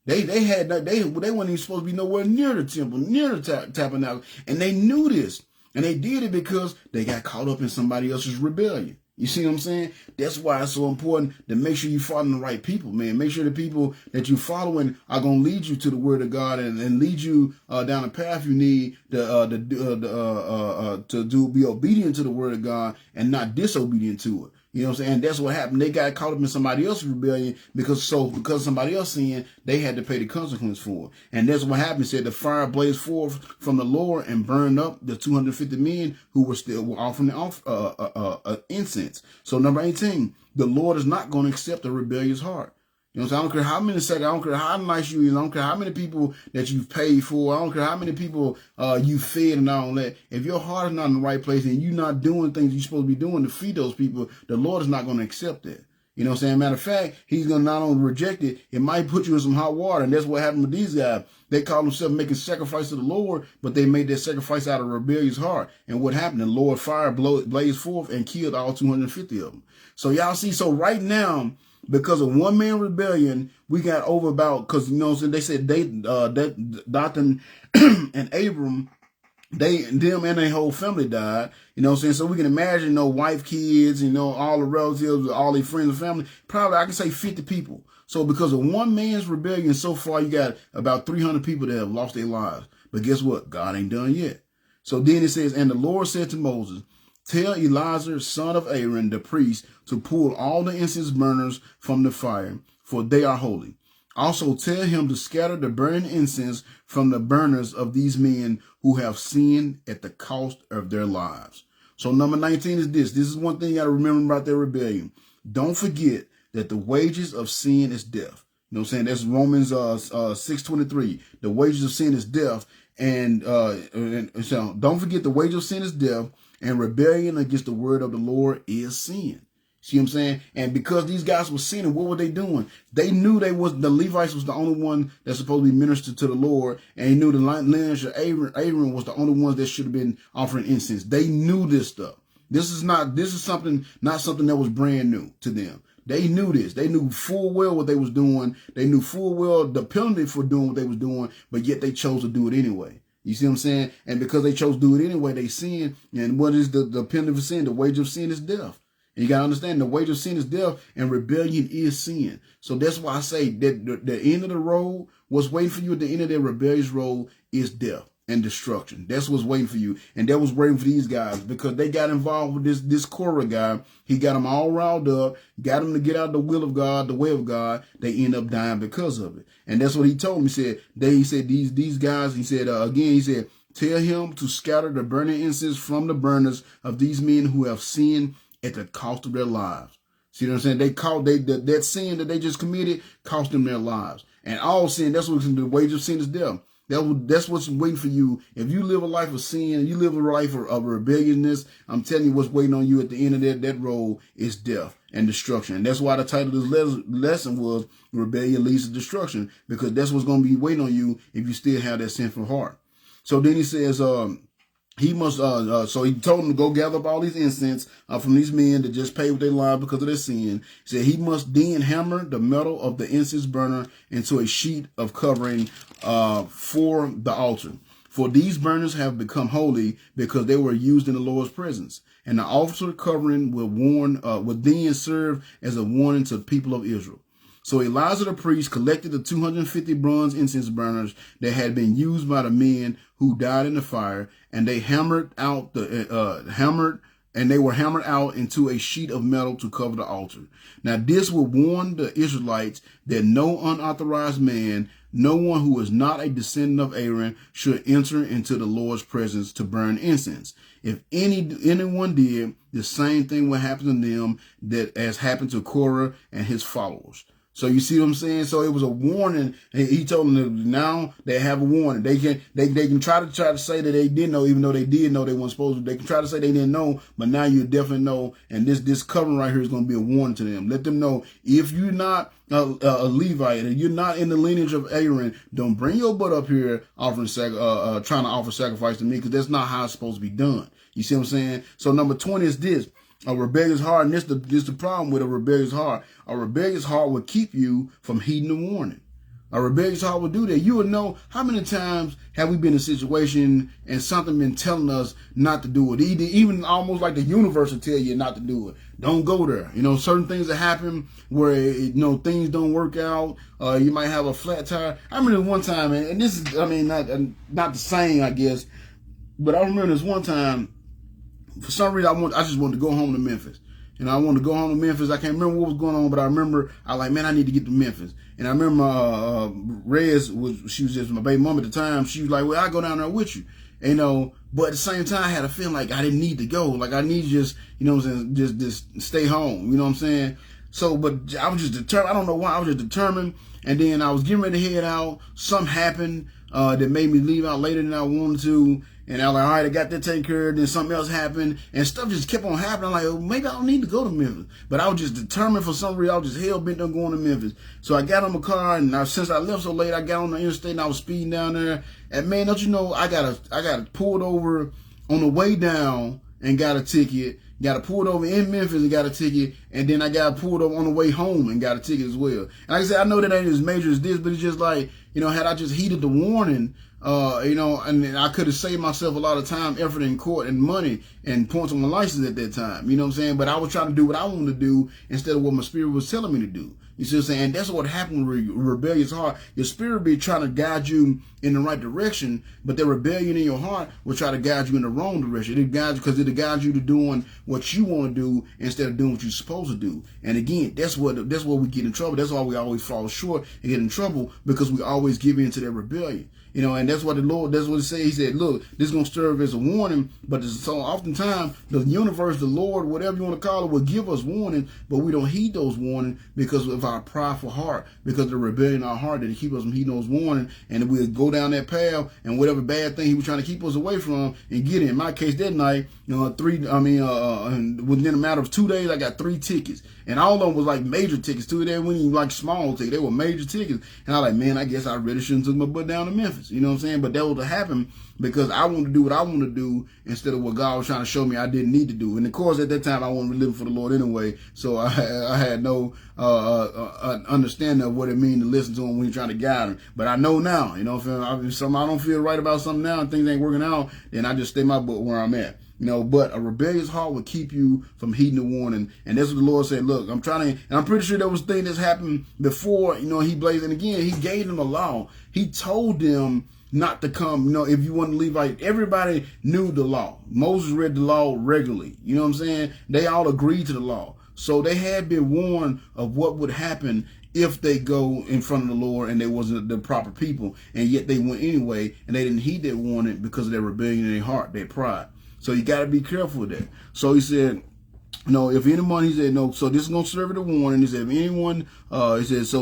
They weren't even supposed to be nowhere near the temple, near the tabernacle. And they knew this. And they did it because they got caught up in somebody else's rebellion. You see what I'm saying? That's why it's so important to make sure you follow the right people, man. Make sure the people that you're following are going to lead you to the word of God and lead you down the path you need to be obedient to the word of God and not disobedient to it. You know what I'm saying? That's what happened. They got caught up in somebody else's rebellion because somebody else sinned, they had to pay the consequence for it. And that's what happened. It said the fire blazed forth from the Lord and burned up the 250 men who were offering incense. So number 18, the Lord is not going to accept a rebellious heart. You know what I'm saying? I don't care how many seconds, I don't care how nice you is, I don't care how many people that you've paid for, I don't care how many people you fed and all that. If your heart is not in the right place and you're not doing things you're supposed to be doing to feed those people, the Lord is not going to accept that. You know what I'm saying? Matter of fact, he's going to not only reject it, it might put you in some hot water. And that's what happened with these guys. They called themselves making sacrifice to the Lord, but they made that sacrifice out of a rebellious heart. And what happened? The Lord fire blazed forth and killed all 250 of them. So y'all see, so right now, because of one man rebellion, we got over about, because, you know what I'm saying, they said Dathan and Abram, them and their whole family died. You know what I'm saying? So we can imagine, wife, kids, all the relatives, all their friends and family, probably I can say 50 people. So because of one man's rebellion, so far you got about 300 people that have lost their lives. But guess what? God ain't done yet. So then it says, and the Lord said to Moses, tell Eleazar, son of Aaron, the priest, to pull all the incense burners from the fire, for they are holy. Also tell him to scatter the burning incense from the burners of these men who have sinned at the cost of their lives. So number 19 is this. This is one thing you got to remember about their rebellion. Don't forget that the wages of sin is death. You know what I'm saying? That's Romans 6:23. The wages of sin is death. And so don't forget the wages of sin is death, and rebellion against the word of the Lord is sin. See what I'm saying? And because these guys were sinning, what were they doing? They knew the Levites was the only one that's supposed to be ministered to the Lord, and he knew the lineage of Aaron was the only ones that should have been offering incense. They knew this stuff. This is not something that was brand new to them. They knew this. They knew full well what they was doing. They knew full well the penalty for doing what they was doing, but yet they chose to do it anyway. You see what I'm saying? And because they chose to do it anyway, they sinned. And what is the penalty for sin? The wage of sin is death. And you got to understand, the wage of sin is death, and rebellion is sin. So that's why I say that the end of the road, what's waiting for you at the end of that rebellious road is death and destruction. That's what's waiting for you. And that was waiting for these guys because they got involved with this Korah guy. He got them all riled up, got them to get out the will of God, the way of God. They end up dying because of it. And that's what he told me. He said these guys, he said, tell him to scatter the burning incense from the burners of these men who have sinned at the cost of their lives. See what I'm saying? That sin that they just committed cost them their lives. And all sin, that's what the wage of sin is death. That's what's waiting for you. If you live a life of sin, and you live a life of rebellioususness, I'm telling you what's waiting on you at the end of that road is death and destruction. And that's why the title of this lesson was Rebellion Leads to Destruction, because that's what's going to be waiting on you if you still have that sinful heart. So then he says, he must, so he told him to go gather up all these incense from these men that just paid with their lives because of their sin. He said he must then hammer the metal of the incense burner into a sheet of covering for the altar. For these burners have become holy because they were used in the Lord's presence. And the altar covering will then serve as a warning to the people of Israel. So Elijah the priest collected the 250 bronze incense burners that had been used by the men who died in the fire, and they hammered out they were hammered out into a sheet of metal to cover the altar. Now this would warn the Israelites that no unauthorized man, no one who is not a descendant of Aaron, should enter into the Lord's presence to burn incense. If anyone did, the same thing would happen to them that as happened to Korah and his followers. So you see what I'm saying? So it was a warning. He told them that now they have a warning. They can try to say that they didn't know, even though they did know they weren't supposed to. They can try to say they didn't know, but now you definitely know. And this covering right here is going to be a warning to them. Let them know, if you're not a Levite and you're not in the lineage of Aaron, don't bring your butt up here trying to offer sacrifice to me, because that's not how it's supposed to be done. You see what I'm saying? So number 20 is this. A rebellious heart, and this the problem with a rebellious heart. A rebellious heart will keep you from heeding the warning. A rebellious heart will do that. You will know, how many times have we been in a situation and something been telling us not to do it? Even almost like the universe will tell you not to do it. Don't go there. Certain things that happen where, things don't work out. You might have a flat tire. I remember one time, and this is, not the same, I guess, but I remember this one time. For some reason, I just wanted to go home to Memphis. I wanted to go home to Memphis. I can't remember what was going on, but I remember I need to get to Memphis. And I remember Rez she was just my baby mom at the time. She was like, well, I'll go down there with you. But at the same time, I had a feeling like I didn't need to go. Like I need to just, just stay home. You know what I'm saying? So, but I was just determined. I don't know why. I was just determined. And then I was getting ready to head out. Something happened that made me leave out later than I wanted to. And I was like, all right, I got that taken care of. Then something else happened, and stuff just kept on happening. I'm like, oh, maybe I don't need to go to Memphis. But I was just determined for some reason. I was just hell-bent on going to Memphis. So I got on my car, and since I left so late, I got on the interstate, and I was speeding down there. And man, don't you know, I got pulled over on the way down and got a ticket. Got pulled over in Memphis and got a ticket, and then I got pulled over on the way home and got a ticket as well. And like I said, I know that ain't as major as this, but it's just like, had I just heeded the warning, and I could have saved myself a lot of time, effort in court, and money, and points on my license at that time. You know what I'm saying? But I was trying to do what I wanted to do instead of what my spirit was telling me to do. You see what I'm saying? And that's what happened with rebellious heart. Your spirit be trying to guide you in the right direction, but the rebellion in your heart will try to guide you in the wrong direction. It'll guide you to doing what you want to do instead of doing what you're supposed to do. And again, that's where we get in trouble. That's why we always fall short and get in trouble, because we always give in to that rebellion. And that's what it says. He said, look, this is going to serve as a warning, but so oftentimes the universe, the Lord, whatever you want to call it, will give us warnings, but we don't heed those warnings because of our prideful heart, because of the rebellion in our heart that keep us from heeding those warnings, and we'll go down that path, and whatever bad thing he was trying to keep us away from and get in. My case that night, within a matter of 2 days, I got 3 tickets. And all of them was like major tickets too. They weren't even like small tickets. They were major tickets. And I was like, man, I guess I really shouldn't took my butt down to Memphis. You know what I'm saying? But that would have happened because I wanted to do what I want to do instead of what God was trying to show me I didn't need to do. And of course, at that time, I wasn't living for the Lord anyway. So I had no understanding of what it means to listen to him when he's trying to guide him. But I know now, if I don't feel right about something now and things ain't working out, then I just stay my butt where I'm at. But a rebellious heart will keep you from heeding the warning. And that's what the Lord said, look, I'm pretty sure there was things that's happened before, he blazed. And again, he gave them a law. He told them not to come, if you want to leave, like everybody knew the law. Moses read the law regularly. You know what I'm saying? They all agreed to the law. So they had been warned of what would happen if they go in front of the Lord and they wasn't the proper people. And yet they went anyway, and they didn't heed that warning because of their rebellion in their heart, their pride. So you got to be careful with that. So he said, if anyone, he said, no, so this is going to serve as a warning. He said, if anyone, this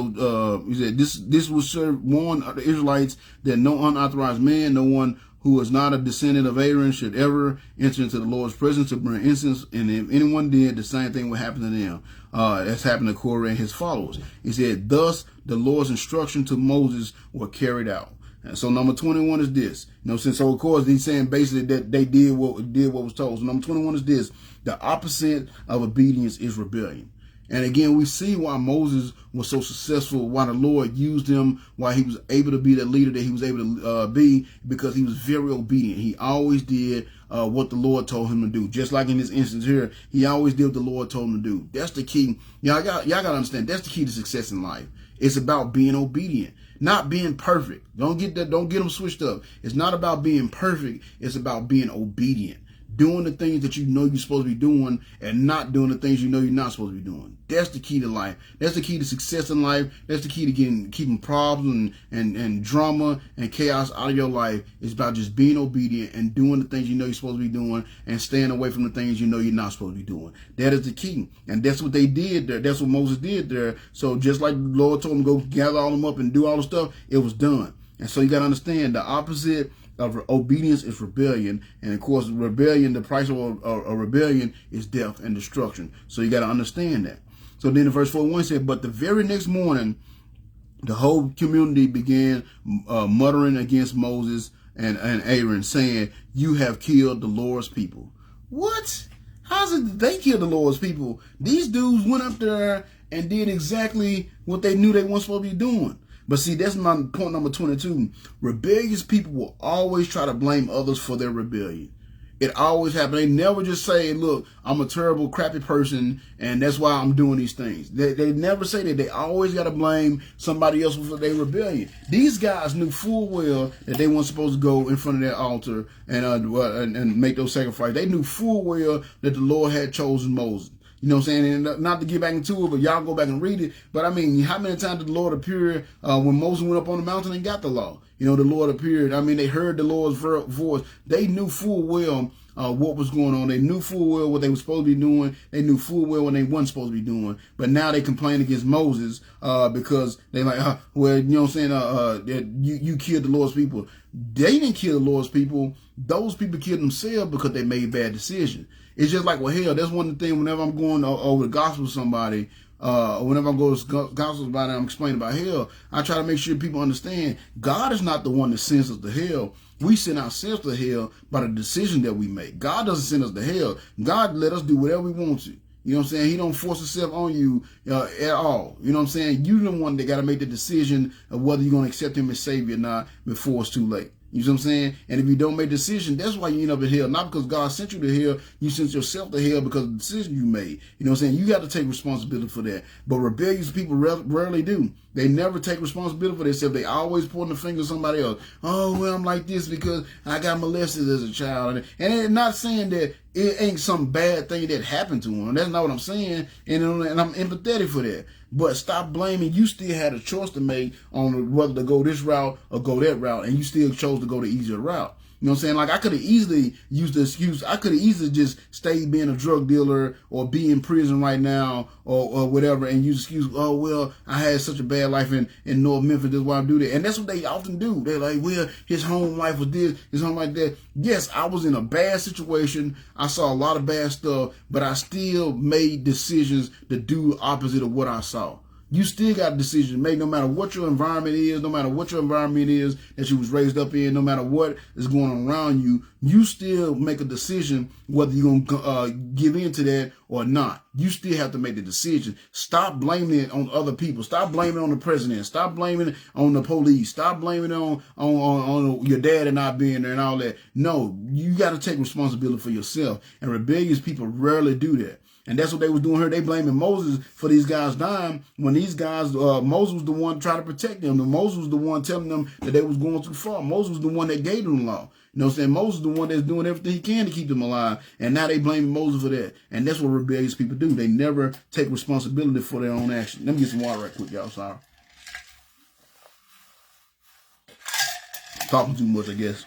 will warn the Israelites that no unauthorized man, no one who is not a descendant of Aaron should ever enter into the Lord's presence to burn incense. And if anyone did, the same thing would happen to them. That's happened to Korah and his followers. He said, thus the Lord's instruction to Moses were carried out. And so number 21 is this. So of course he's saying basically that they did what was told. So number 21 is this. The opposite of obedience is rebellion. And again, we see why Moses was so successful, why the Lord used him, why he was able to be the leader that he was able to be, because he was very obedient. He always did what the Lord told him to do. Just like in this instance here, he always did what the Lord told him to do. That's the key. Y'all got to understand, that's the key to success in life. It's about being obedient, not being perfect. Don't get them switched up. It's not about being perfect. It's about being obedient. Doing the things that you know you're supposed to be doing and not doing the things you know you're not supposed to be doing. That's the key to life. That's the key to success in life. That's the key to keeping problems and drama and chaos out of your life. It's about just being obedient and doing the things you know you're supposed to be doing and staying away from the things you know you're not supposed to be doing. That is the key. And that's what they did there. That's what Moses did there. So just like the Lord told him to go gather all them up and do all the stuff, it was done. And so you got to understand the opposite of obedience is rebellion, and of course rebellion, the price of a rebellion is death and destruction. So you got to understand that. So then in verse 41 said, but the very next morning the whole community began muttering against Moses and Aaron, saying, you have killed the Lord's people. What? How's it that they killed the Lord's people? These dudes went up there and did exactly what they knew they weren't supposed to be doing. But see, that's my point number 22. Rebellious people will always try to blame others for their rebellion. It always happens. They never just say, look, I'm a terrible, crappy person, and that's why I'm doing these things. They never say that. They always got to blame somebody else for their rebellion. These guys knew full well that they weren't supposed to go in front of that altar and make those sacrifices. They knew full well that the Lord had chosen Moses. You know what I'm saying? And not to get back into it, but y'all go back and read it. But I mean, how many times did the Lord appear when Moses went up on the mountain and got the law? You know, the Lord appeared. I mean, they heard the Lord's voice. They knew full well what was going on. They knew full well what they were supposed to be doing. They knew full well what they weren't supposed to be doing. But now they complain against Moses because they like, well, you know what I'm saying? You killed the Lord's people. They didn't kill the Lord's people. Those people killed themselves because they made bad decisions. It's just like, well, hell, that's one of the things whenever I'm going over the gospel with somebody, or whenever I go to gospel about it, I'm explaining about hell, I try to make sure people understand God is not the one that sends us to hell. We send ourselves to hell by the decision that we make. God doesn't send us to hell. God let us do whatever we want to. You know what I'm saying? He don't force himself on you at all. You know what I'm saying? You're the one that got to make the decision of whether you're going to accept him as Savior or not before it's too late. You know what I'm saying? And if you don't make a decision, that's why you end up in hell. Not because God sent you to hell. You sent yourself to hell because of the decision you made. You know what I'm saying? You got to take responsibility for that. But rebellious people rarely do. They never take responsibility for themselves. They always pointing the finger at somebody else. Oh, well, I'm like this because I got molested as a child. And they're not saying that it ain't some bad thing that happened to them. That's not what I'm saying. And I'm empathetic for that. But stop blaming. You still had a choice to make on whether to go this route or go that route. And you still chose to go the easier route. You know what I'm saying? Like, I could have easily used the excuse. I could have easily just stayed being a drug dealer or be in prison right now or whatever and use the excuse, oh, well, I had such a bad life in North Memphis. That's why I do that. And that's what they often do. They're like, well, his home life was this, his home like that. Yes, I was in a bad situation. I saw a lot of bad stuff, but I still made decisions to do the opposite of what I saw. You still got a decision to make no matter what your environment is, no matter what your environment is that you was raised up in, no matter what is going on around you, you still make a decision whether you're going to give in to that or not. You still have to make the decision. Stop blaming it on other people. Stop blaming it on the president. Stop blaming it on the police. Stop blaming it on your dad and not being there and all that. No, you got to take responsibility for yourself. And rebellious people rarely do that. And that's what they was doing here. They blaming Moses for these guys dying when these guys, Moses was the one trying to protect them. And Moses was the one telling them that they was going too far. Moses was the one that gave them the law. You know what I'm saying? Moses is the one that's doing everything he can to keep them alive. And now they blaming Moses for that. And that's what rebellious people do. They never take responsibility for their own action. Let me get some water right quick, y'all. Sorry. Talking too much, I guess.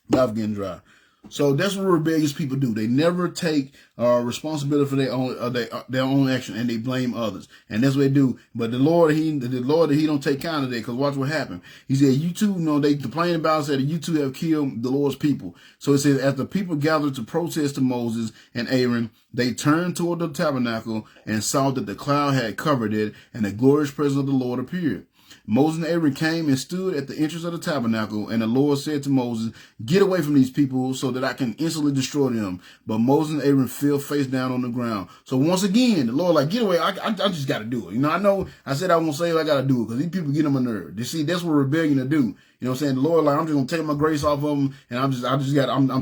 Mouth getting dry. So that's what rebellious people do. They never take responsibility for their own action, and they blame others. And that's what they do. But the Lord, he don't take kind of that, because watch what happened. He said, you two, they complain about it, said, you two have killed the Lord's people. So it says, as the people gathered to protest to Moses and Aaron, they turned toward the tabernacle and saw that the cloud had covered it, and the glorious presence of the Lord appeared. Moses and Aaron came and stood at the entrance of the tabernacle, and the Lord said to Moses, get away from these people so that I can instantly destroy them. But Moses and Aaron fell face down on the ground. So once again, the Lord like, get away. I just got to do it. I know I said I won't say it, I got to do it because these people get on my nerve. You see, that's what rebellion to do. You know what I'm saying? The Lord, like, I'm just going to take my grace off of them, and I'm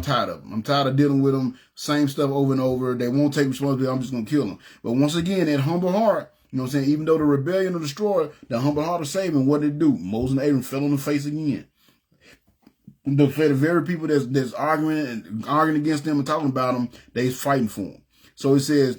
tired of them. I'm tired of dealing with them. Same stuff over and over. They won't take responsibility. I'm just going to kill them. But once again, that humble heart, you know what I'm saying? Even though the rebellion will destroy, the humble heart of saving, what did it do? Moses and Aaron fell on the face again. The very people that's arguing against them and talking about them, they's fighting for them. So it says,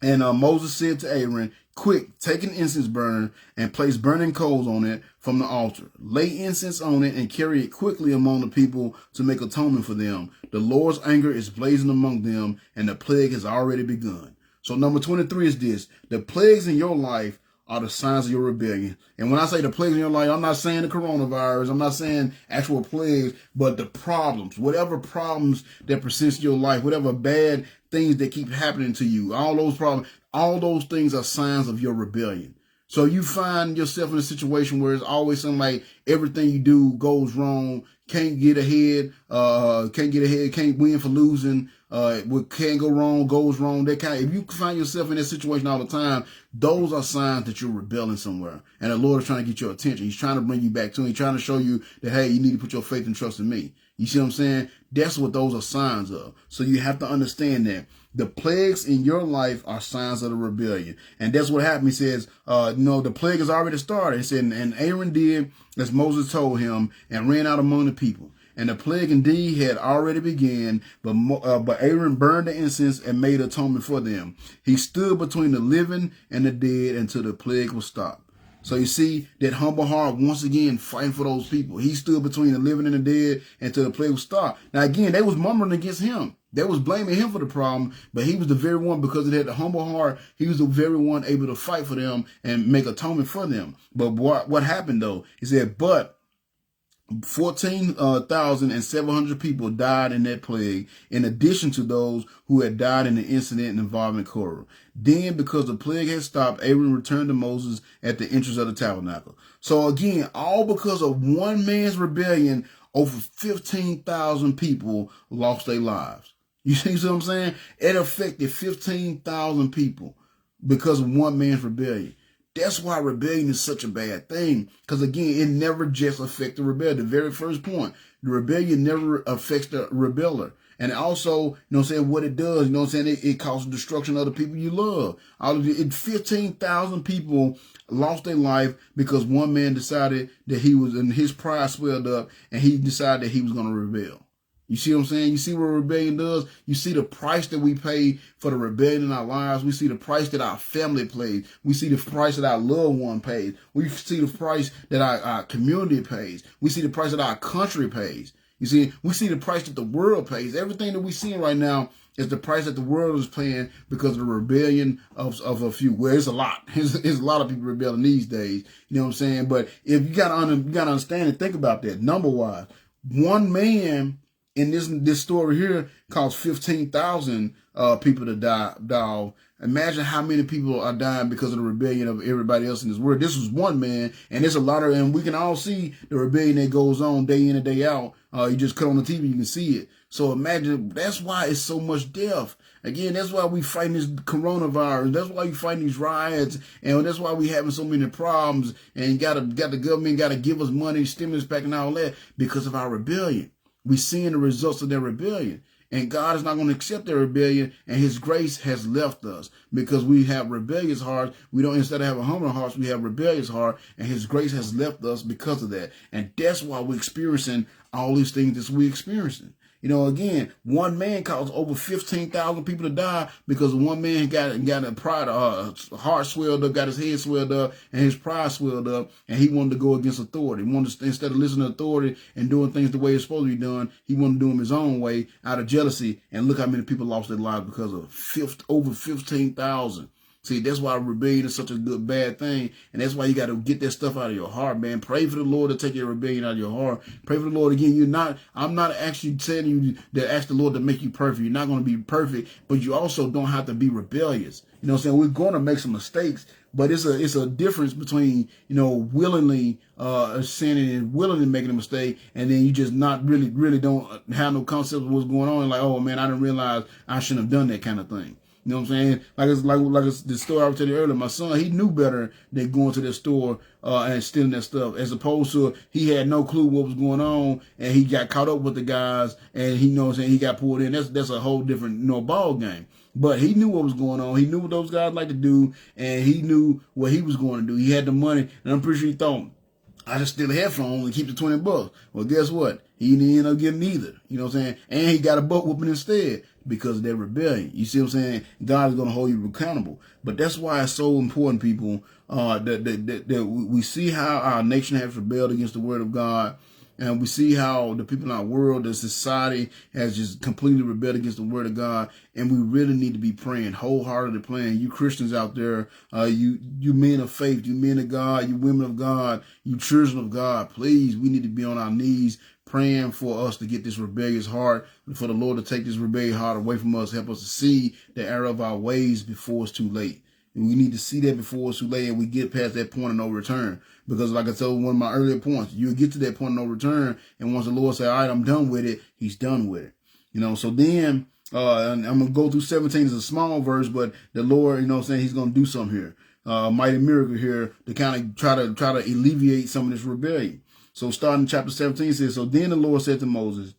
and Moses said to Aaron, quick, take an incense burner and place burning coals on it from the altar. Lay incense on it and carry it quickly among the people to make atonement for them. The Lord's anger is blazing among them, and the plague has already begun. So number 23 is this. The plagues in your life are the signs of your rebellion. And when I say the plagues in your life, I'm not saying the coronavirus. I'm not saying actual plagues, but the problems, whatever problems that persist in your life, whatever bad things that keep happening to you, all those problems, all those things are signs of your rebellion. So you find yourself in a situation where it's always something like everything you do goes wrong, can't get ahead, can't win for losing, what can go wrong, goes wrong. If you find yourself in that situation all the time, those are signs that you're rebelling somewhere. And the Lord is trying to get your attention. He's trying to bring you back to him. He's trying to show you that, hey, you need to put your faith and trust in me. You see what I'm saying? That's what those are signs of. So you have to understand that the plagues in your life are signs of the rebellion. And that's what happened. He says, the plague has already started. He said, and Aaron did as Moses told him and ran out among the people. And the plague indeed had already begun, but Aaron burned the incense and made atonement for them. He stood between the living and the dead until the plague was stopped. So you see that humble heart once again fighting for those people. He stood between the living and the dead until the plague was stopped. Now again, they was murmuring against him. They was blaming him for the problem, but he was the very one, because it had the humble heart, he was the very one able to fight for them and make atonement for them. But what happened though? He said, but 14,700 people died in that plague, in addition to those who had died in the incident involving Korah. Then, because the plague had stopped, Aaron returned to Moses at the entrance of the tabernacle. So again, all because of one man's rebellion, over 15,000 people lost their lives. You see what I'm saying? It affected 15,000 people because of one man's rebellion. That's why rebellion is such a bad thing. Because again, it never just affects the rebellion. The very first point, the rebellion never affects the rebeller. And also, what it does, it causes destruction of the people you love. 15,000 people lost their life because one man decided that his pride swelled up and he decided that he was going to rebel. You see what I'm saying? You see what rebellion does? You see the price that we pay for the rebellion in our lives. We see the price that our family pays. We see the price that our loved one pays. We see the price that our community pays. We see the price that our country pays. You see, we see the price that the world pays. Everything that we see right now is the price that the world is paying because of the rebellion of a few. Well, it's a lot. There's a lot of people rebelling these days. You know what I'm saying? But if you gotta understand and think about that, number-wise, one man in this story here caused 15,000 people to die off. Imagine how many people are dying because of the rebellion of everybody else in this world. This was one man, and there's a lot of, and we can all see the rebellion that goes on day in and day out. You just cut on the TV, you can see it. So imagine, that's why it's so much death. Again, that's why we fighting this coronavirus. That's why we fighting these riots, and that's why we having so many problems. And got the government got to give us money, stimulus back, and all that because of our rebellion. We seeing the results of their rebellion. And God is not going to accept their rebellion, and his grace has left us because we have rebellious hearts. We don't, instead of having humble hearts, we have rebellious heart, and his grace has left us because of that. And that's why we're experiencing all these things that we're experiencing. Again, one man caused over 15,000 people to die because one man got a pride, heart swelled up, got his head swelled up, and his pride swelled up, and he wanted to go against authority. He wanted to, instead of listening to authority and doing things the way it's supposed to be done, he wanted to do them his own way out of jealousy. And look how many people lost their lives because of over 15,000. See, that's why rebellion is such a bad thing. And that's why you got to get that stuff out of your heart, man. Pray for the Lord to take your rebellion out of your heart. Pray for the Lord again. I'm not actually telling you to ask the Lord to make you perfect. You're not going to be perfect, but you also don't have to be rebellious. You know what I'm saying? We're going to make some mistakes, but it's a difference between, willingly sinning and willingly making a mistake, and then you just not really don't have no concept of what's going on. And like, oh man, I didn't realize I shouldn't have done that kind of thing. You know what I'm saying? Like it's the story I was telling you earlier. My son, he knew better than going to that store and stealing that stuff, as opposed to he had no clue what was going on and he got caught up with the guys and he knows he got pulled in. That's a whole different ball game. But he knew what was going on. He knew what those guys like to do, and he knew what he was going to do. He had the money, and I'm pretty sure he thought, I just steal a headphone and keep the $20. Well, guess what? He didn't end up getting either. You know what I'm saying? And he got a butt whooping instead because of their rebellion. You see what I'm saying? God is going to hold you accountable. But that's why it's so important, people, that we see how our nation has rebelled against the word of God. And we see how the people in our world, the society has just completely rebelled against the word of God. And we really need to be praying, wholeheartedly praying. You Christians out there, you men of faith, you men of God, you women of God, you children of God, please, we need to be on our knees praying for us to get this rebellious heart, for the Lord to take this rebellious heart away from us, help us to see the error of our ways before it's too late. And we need to see that before it's too late and we get past that point of no return. Because like I told one of my earlier points, you'll get to that point of no return. And once the Lord say, all right, I'm done with it, he's done with it. So then and I'm going to go through 17 as a small verse, but the Lord, he's going to do something here. Mighty miracle here to kind of try to alleviate some of this rebellion. So starting in chapter 17 says, so then the Lord said to Moses,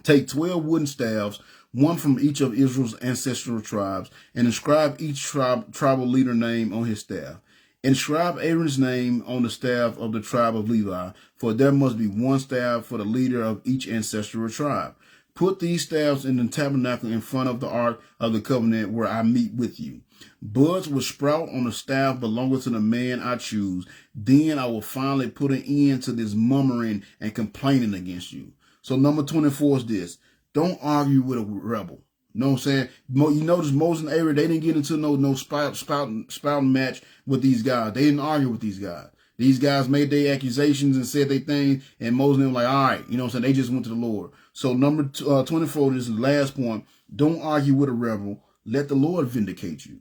take 12 wooden staffs, one from each of Israel's ancestral tribes, and inscribe each tribal leader name on his staff. Inscribe Aaron's name on the staff of the tribe of Levi, for there must be one staff for the leader of each ancestral tribe. Put these staffs in the tabernacle in front of the ark of the covenant where I meet with you. Buds will sprout on the staff belonging to the man I choose. Then I will finally put an end to this murmuring and complaining against you. So number 24 is this. Don't argue with a rebel. You know what I'm saying? You notice Moses and Aaron, they didn't get into no spouting match with these guys. They didn't argue with these guys. These guys made their accusations and said their thing, and Moses and them like, all right, you know what I'm saying? They just went to the Lord. So number 24, this is the last point. Don't argue with a rebel. Let the Lord vindicate you.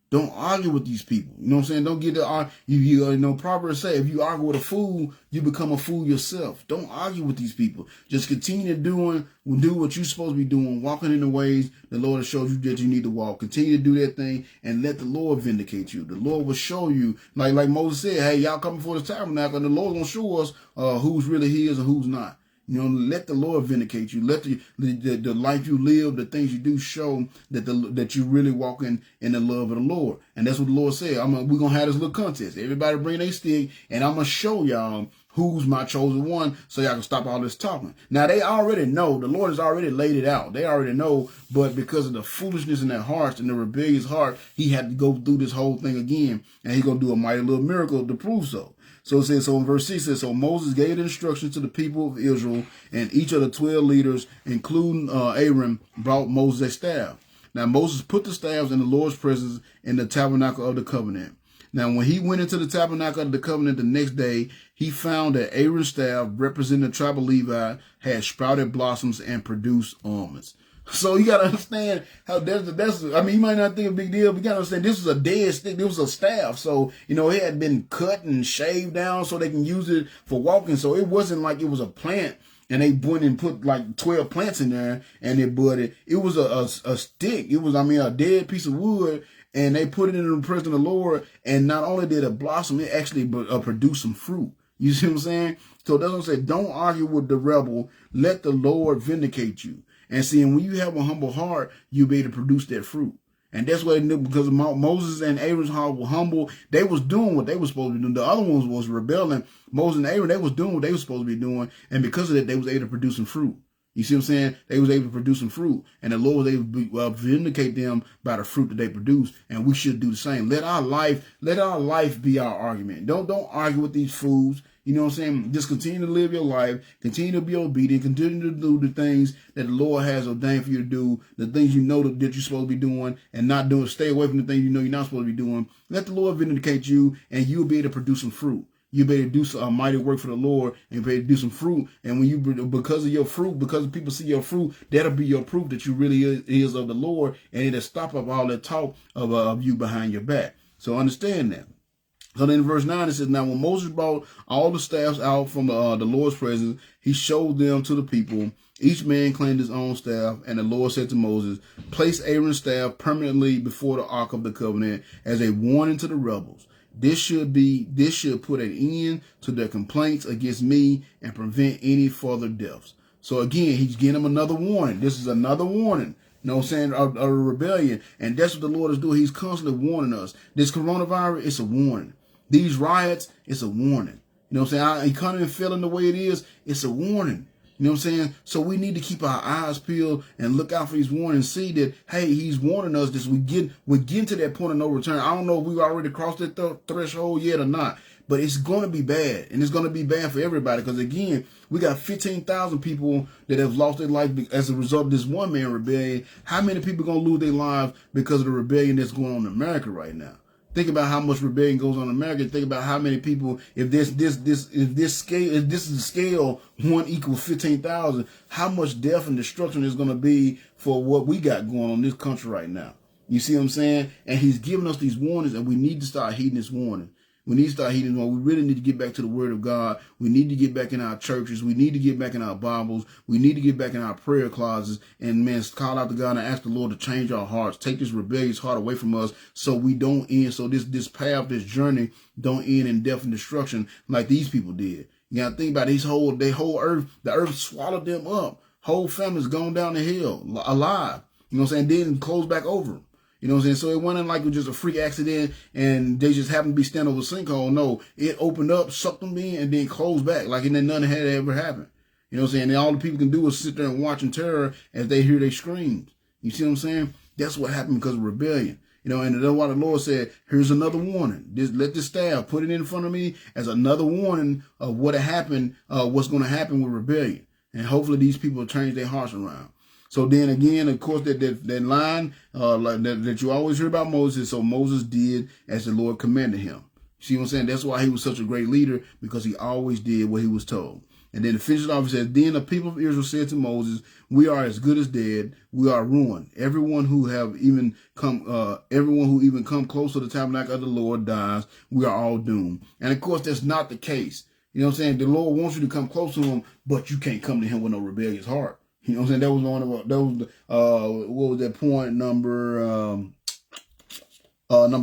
Don't argue with these people. You know what I'm saying? Don't get the Proverbs say, if you argue with a fool, you become a fool yourself. Don't argue with these people. Just continue to do what you're supposed to be doing, walking in the ways the Lord has showed you that you need to walk. Continue to do that thing and let the Lord vindicate you. The Lord will show you, like Moses said, hey, y'all come before the tabernacle, and the Lord will show us who's really his and who's not. Let the Lord vindicate you. Let the life you live, the things you do show that you really walking in the love of the Lord. And that's what the Lord said. We're going to have this little contest. Everybody bring their stick, and I'm going to show y'all who's my chosen one so y'all can stop all this talking. Now, they already know. The Lord has already laid it out. They already know. But because of the foolishness in their hearts and the rebellious heart, he had to go through this whole thing again. And he's going to do a mighty little miracle to prove so. So it says, so in verse 6 it says, so Moses gave instructions to the people of Israel, and each of the 12 leaders, including Aaron, brought Moses a staff. Now Moses put the staffs in the Lord's presence in the tabernacle of the covenant. Now when he went into the tabernacle of the covenant the next day, he found that Aaron's staff, representing the tribe of Levi, had sprouted blossoms and produced almonds. So you got to understand how you might not think a big deal, but you got to understand this was a dead stick. This was a staff. So, it had been cut and shaved down so they can use it for walking. So it wasn't like it was a plant and they went and put like 12 plants in there and it budded. It was a stick. It was, a dead piece of wood, and they put it in the presence of the Lord. And not only did it blossom, it actually produced some fruit. You see what I'm saying? So that's what I'm saying. Don't argue with the rebel. Let the Lord vindicate you. And seeing when you have a humble heart, you'll be able to produce that fruit. And that's what they knew, because Moses and Aaron's heart were humble. They was doing what they were supposed to be doing. The other ones was rebelling. Moses and Aaron, they was doing what they were supposed to be doing. And because of that, they was able to produce some fruit. You see what I'm saying? They was able to produce some fruit. And the Lord was able to vindicate them by the fruit that they produce. And we should do the same. Let our life be our argument. Don't argue with these fools. You know what I'm saying? Just continue to live your life, continue to be obedient, continue to do the things that the Lord has ordained for you to do, the things you know that you're supposed to be doing and not doing. Stay away from the things you know you're not supposed to be doing. Let the Lord vindicate you, and you'll be able to produce some fruit. You'll be able to do some mighty work for the Lord and be able to do some fruit. And when you, because of your fruit, because people see your fruit, that'll be your proof that you really is of the Lord, and it'll stop up all that talk of you behind your back. So understand that. So then in verse 9 it says, now when Moses brought all the staffs out from the Lord's presence, he showed them to the people. Each man claimed his own staff, and the Lord said to Moses, place Aaron's staff permanently before the ark of the covenant as a warning to the rebels. This should put an end to their complaints against me and prevent any further deaths. So again, he's giving them another warning. This is another warning. You know what I'm saying? A rebellion. And that's what the Lord is doing. He's constantly warning us. This coronavirus, it's a warning. These riots, it's a warning. You know what I'm saying? Our economy feeling the way it is, it's a warning. You know what I'm saying? So we need to keep our eyes peeled and look out for these warnings. See that, hey, he's warning us this. We're getting to that point of no return. I don't know if we've already crossed that threshold yet or not, but it's going to be bad. And it's going to be bad for everybody. Because again, we got 15,000 people that have lost their life as a result of this one man rebellion. How many people are going to lose their lives because of the rebellion that's going on in America right now? Think about how much rebellion goes on in America. Think about how many people, if this is the scale, 1 equals 15,000, how much death and destruction is going to be for what we got going on in this country right now. You see what I'm saying? And he's giving us these warnings, and we need to start heeding this warning. We need to start heeding this warning. We really need to get back to the word of God. We need to get back in our churches. We need to get back in our Bibles. We need to get back in our prayer closets and, man, call out to God and ask the Lord to change our hearts. Take this rebellious heart away from us so we don't end, so this path, this journey don't end in death and destruction like these people did. You got to think about their whole earth. The earth swallowed them up. Whole families gone down the hill alive. You know what I'm saying? Then closed back over them. You know what I'm saying? So it wasn't like it was just a freak accident and they just happened to be standing over a sinkhole. No, it opened up, sucked them in, and then closed back like nothing had ever happened. You know what I'm saying? And all the people can do is sit there and watch in terror as they hear their screams. You see what I'm saying? That's what happened because of rebellion. You know, and that's why the Lord said, here's another warning. Let this staff, put it in front of me as another warning of what happened, what's going to happen with rebellion. And hopefully these people will change their hearts around. So then again, of course, that line like that you always hear about Moses. So Moses did as the Lord commanded him. See what I'm saying? That's why he was such a great leader, because he always did what he was told. And then to finish it off, he says, then the people of Israel said to Moses, we are as good as dead. We are ruined. Everyone who even come close to the tabernacle of the Lord dies. We are all doomed. And of course, that's not the case. You know what I'm saying? The Lord wants you to come close to him, but you can't come to him with no rebellious heart. You know what I'm saying? That was what was that point number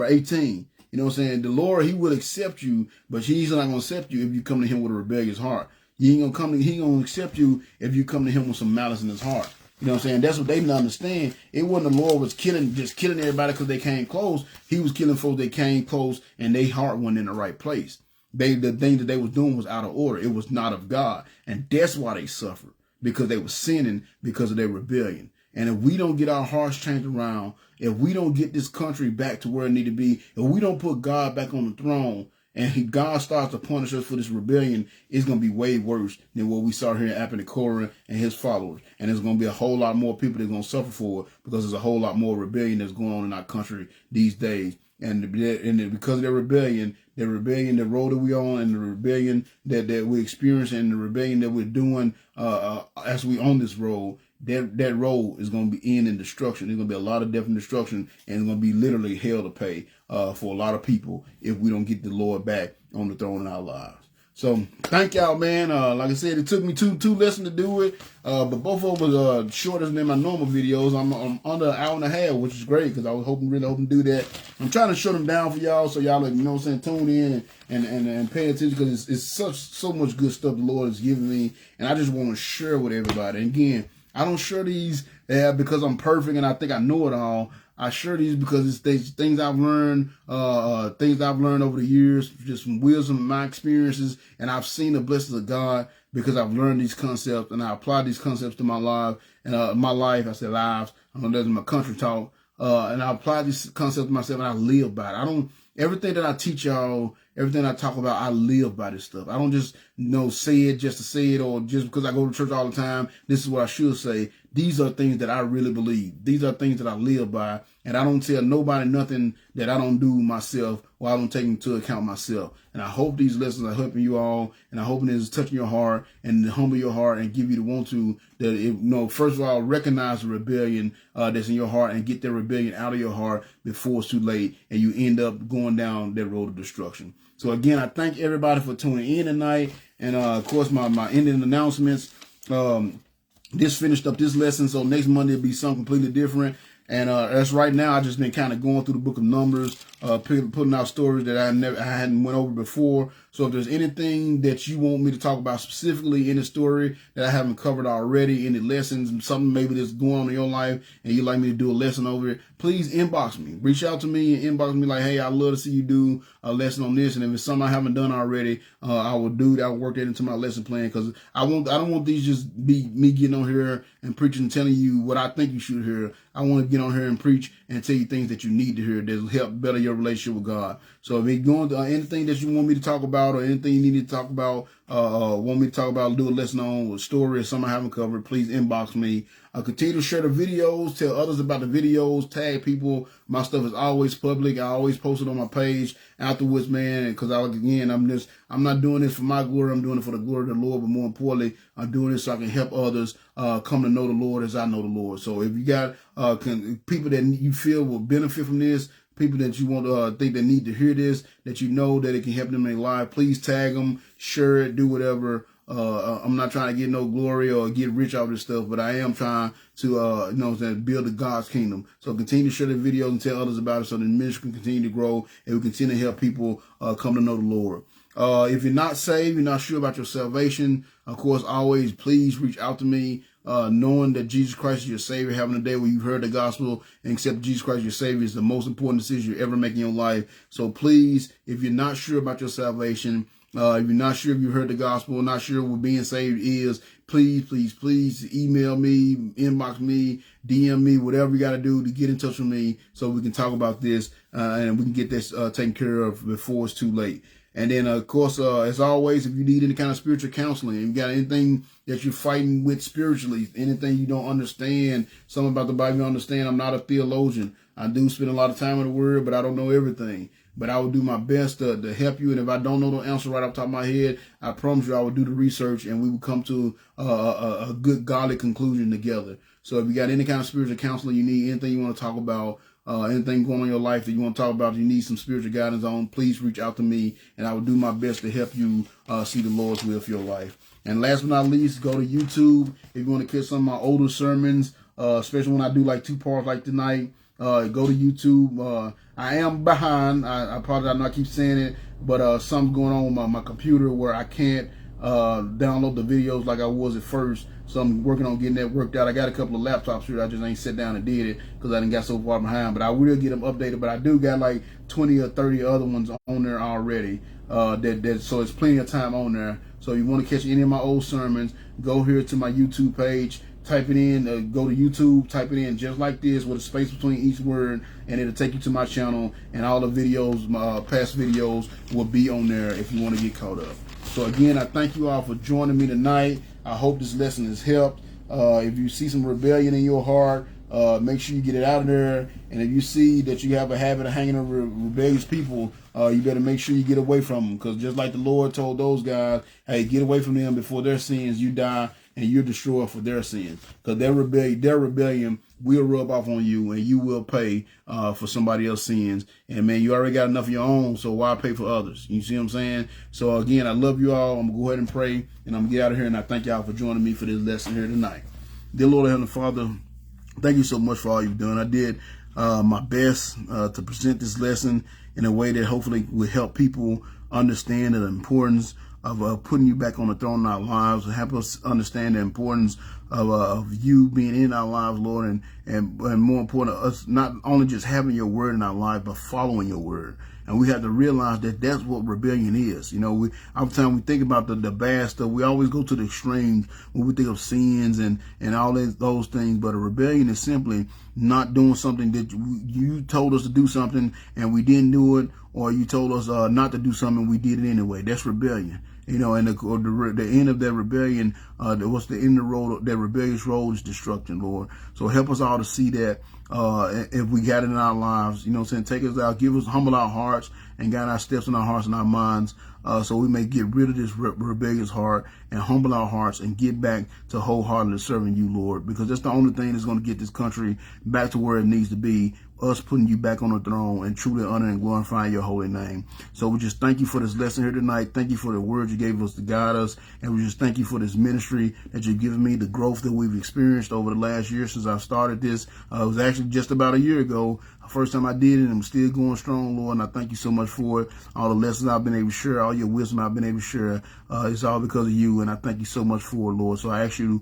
18. You know what I'm saying? The Lord, he will accept you, but he's not going to accept you if you come to him with a rebellious heart. He ain't going to accept you if you come to him with some malice in his heart. You know what I'm saying? That's what they didn't understand. It wasn't the Lord was killing everybody because they came close. He was killing folks that came close and their heart wasn't in the right place. The thing that they was doing was out of order. It was not of God. And that's why they suffered. Because they were sinning because of their rebellion. And if we don't get our hearts changed around, if we don't get this country back to where it need to be, if we don't put God back on the throne, and God starts to punish us for this rebellion, it's going to be way worse than what we saw here in Appanakora and his followers. And there's going to be a whole lot more people that are going to suffer for it, because there's a whole lot more rebellion that's going on in our country these days. And because of their rebellion, the road that we're on, and the rebellion that we experience, and the rebellion that we're doing as we on this road, that road is going to be in destruction. There's going to be a lot of death and destruction, and it's going to be literally hell to pay for a lot of people if we don't get the Lord back on the throne in our lives. So thank y'all, man. Like I said, it took me two lessons to do it, but both of them was shorter than my normal videos. I'm under an hour and a half, which is great, because I was really hoping to do that. I'm trying to shut them down for y'all, so y'all, you know what I'm saying, tune in and pay attention, because it's so much good stuff the Lord has given me, and I just want to share with everybody. And again, I don't share these because I'm perfect and I think I know it all. I share these because it's things I've learned over the years, just from wisdom and my experiences, and I've seen the blessings of God because I've learned these concepts, and I apply these concepts to my life. And my life, I said lives, I know that's my country talk, and I apply these concepts to myself, and I live by it. everything that I teach y'all, everything I talk about, I live by this stuff. I don't just say it just to say it, or just because I go to church all the time, this is what I should say. These are things that I really believe. These are things that I live by, and I don't tell nobody nothing that I don't do myself, or I don't take into account myself. And I hope these lessons are helping you all, and I hope it is touching your heart and humble your heart and give you the want to, that first of all, recognize the rebellion that's in your heart and get that rebellion out of your heart before it's too late and you end up going down that road of destruction. So again, I thank everybody for tuning in tonight. And of course, my ending announcements. This finished up this lesson, so next Monday will be something completely different. And as right now, I've just been kind of going through the book of Numbers, putting out stories that I hadn't went over before. So if there's anything that you want me to talk about specifically in the story that I haven't covered already, any lessons, something maybe that's going on in your life, and you'd like me to do a lesson over it, please inbox me. Reach out to me and inbox me like, hey, I'd love to see you do a lesson on this. And if it's something I haven't done already, I will do that. I'll work that into my lesson plan, because I don't want these just be me getting on here and preaching and telling you what I think you should hear. I want to get on here and preach and tell you things that you need to hear that'll help better your relationship with God. So if you're going to anything that you want me to talk about, or anything you need to talk about, want me to talk about, do a lesson on, a story or something I haven't covered, please inbox me. Continue to share the videos, tell others about the videos, tag people. My stuff is always public. I always post it on my page afterwards, man. Because I'm not doing this for my glory. I'm doing it for the glory of the Lord. But more importantly, I'm doing this so I can help others come to know the Lord as I know the Lord. So if you got people that you feel will benefit from this, people that you want to think that need to hear this, that you know that it can help them in their life, please tag them, share it, do whatever. I'm not trying to get no glory or get rich out of this stuff, but I am trying to, build the God's kingdom. So continue to share the videos and tell others about it, so the ministry can continue to grow and we continue to help people come to know the Lord. If you're not saved, you're not sure about your salvation, of course, always please reach out to me. Knowing that Jesus Christ is your Savior, having a day where you've heard the gospel and accept Jesus Christ as your Savior is the most important decision you ever make in your life. So please, if you're not sure about your salvation, if you're not sure if you heard the gospel, not sure what being saved is, please email me, inbox me, DM me, whatever you got to do to get in touch with me so we can talk about this and we can get this taken care of before it's too late. And then, of course, as always, if you need any kind of spiritual counseling, if you got anything that you're fighting with spiritually, anything you don't understand, something about the Bible you understand, I'm not a theologian. I do spend a lot of time in the Word, but I don't know everything. But I will do my best to help you. And if I don't know the answer right off the top of my head, I promise you I will do the research and we will come to a good, godly conclusion together. So if you got any kind of spiritual counseling you need, anything you want to talk about, anything going on in your life that you want to talk about, you need some spiritual guidance on, please reach out to me and I will do my best to help you see the Lord's will for your life. And last but not least, go to YouTube. If you want to catch some of my older sermons, especially when I do like 2 parts like tonight, go to YouTube. I am behind. I apologize, I know I keep saying it, but something going on with my computer where I can't download the videos like I was at first. So I'm working on getting that worked out. I got a couple of laptops here. I just ain't sat down and did it because I didn't got so far behind. But I will get them updated. But I do got like 20 or 30 other ones on there already. So it's plenty of time on there. So if you want to catch any of my old sermons, go here to my YouTube page. Type it in, go to YouTube, type it in just like this with a space between each word, and it'll take you to my channel, and all the videos, my past videos will be on there if you want to get caught up. So again, I thank you all for joining me tonight. I hope this lesson has helped. If you see some rebellion in your heart, make sure you get it out of there. And if you see that you have a habit of hanging around rebellious people, you better make sure you get away from them. Because just like the Lord told those guys, hey, get away from them before their sins, you die and you're destroyed for their sins. Because their rebellion will rub off on you and you will pay for somebody else's sins. And man, you already got enough of your own, so why pay for others? You see what I'm saying? So again, I love you all. I'm going to go ahead and pray and I'm going to get out of here. And I thank y'all for joining me for this lesson here tonight. Dear Lord, Heavenly Father, thank you so much for all you've done. I did my best to present this lesson in a way that hopefully will help people understand the importance of putting you back on the throne in our lives, and help us understand the importance of you being in our lives, Lord, and more important, us not only just having your word in our life, but following your word. And we have to realize that that's what rebellion is. You know, every time we think about the bad stuff, we always go to the extremes when we think of sins and all those things. But a rebellion is simply not doing something that you told us to do something and we didn't do it, or you told us not to do something and we did it anyway. That's rebellion. You know, and the end of that rebellion, what's the end of the road, that rebellious road is destruction, Lord. So help us all to see that if we got it in our lives, you know what I'm saying, take us out, humble our hearts and guide our steps in our hearts and our minds, so we may get rid of this rebellious heart and humble our hearts and get back to wholeheartedly serving you, Lord, because that's the only thing that's going to get this country back to where it needs to be, us putting you back on the throne and truly honoring and glorifying your holy name. So we just thank you for this lesson here tonight. Thank you for the words you gave us to guide us. And we just thank you for this ministry that you've given me, the growth that we've experienced over the last year since I started this. It was actually just about a year ago, first time I did it, and I'm still going strong, Lord. And I thank you so much for it. All the lessons I've been able to share, all your wisdom I've been able to share, it's all because of you. And I thank you so much for it, Lord. So I ask you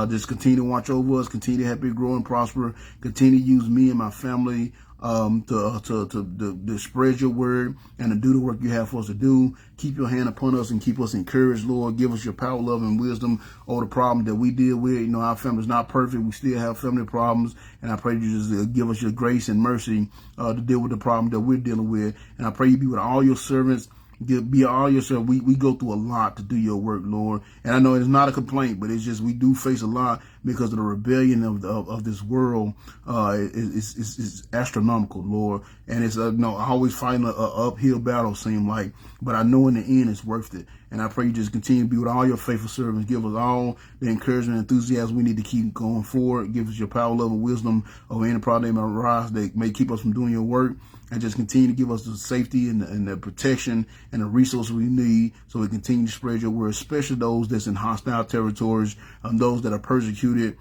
just continue to watch over us, continue to help me grow and prosper, continue to use me and my family to spread your word and to do the work you have for us to do. Keep your hand upon us and keep us encouraged, Lord. Give us your power, love, and wisdom over the problems that we deal with. You know, our family's not perfect. We still have family problems. And I pray you just give us your grace and mercy to deal with the problem that we're dealing with. And I pray you be with all your servants. Be all yourself. We go through a lot to do your work, Lord. And I know it's not a complaint, but it's just we do face a lot because of the rebellion of this world. It's astronomical, Lord. And it's always fighting an uphill battle, seem like. But I know in the end it's worth it. And I pray you just continue to be with all your faithful servants. Give us all the encouragement and enthusiasm we need to keep going forward. Give us your power, love, and wisdom over any problem that may arise that may keep us from doing your work. And just continue to give us the safety and the protection and the resources we need so we continue to spread your word, especially those that's in hostile territories and those that are persecuted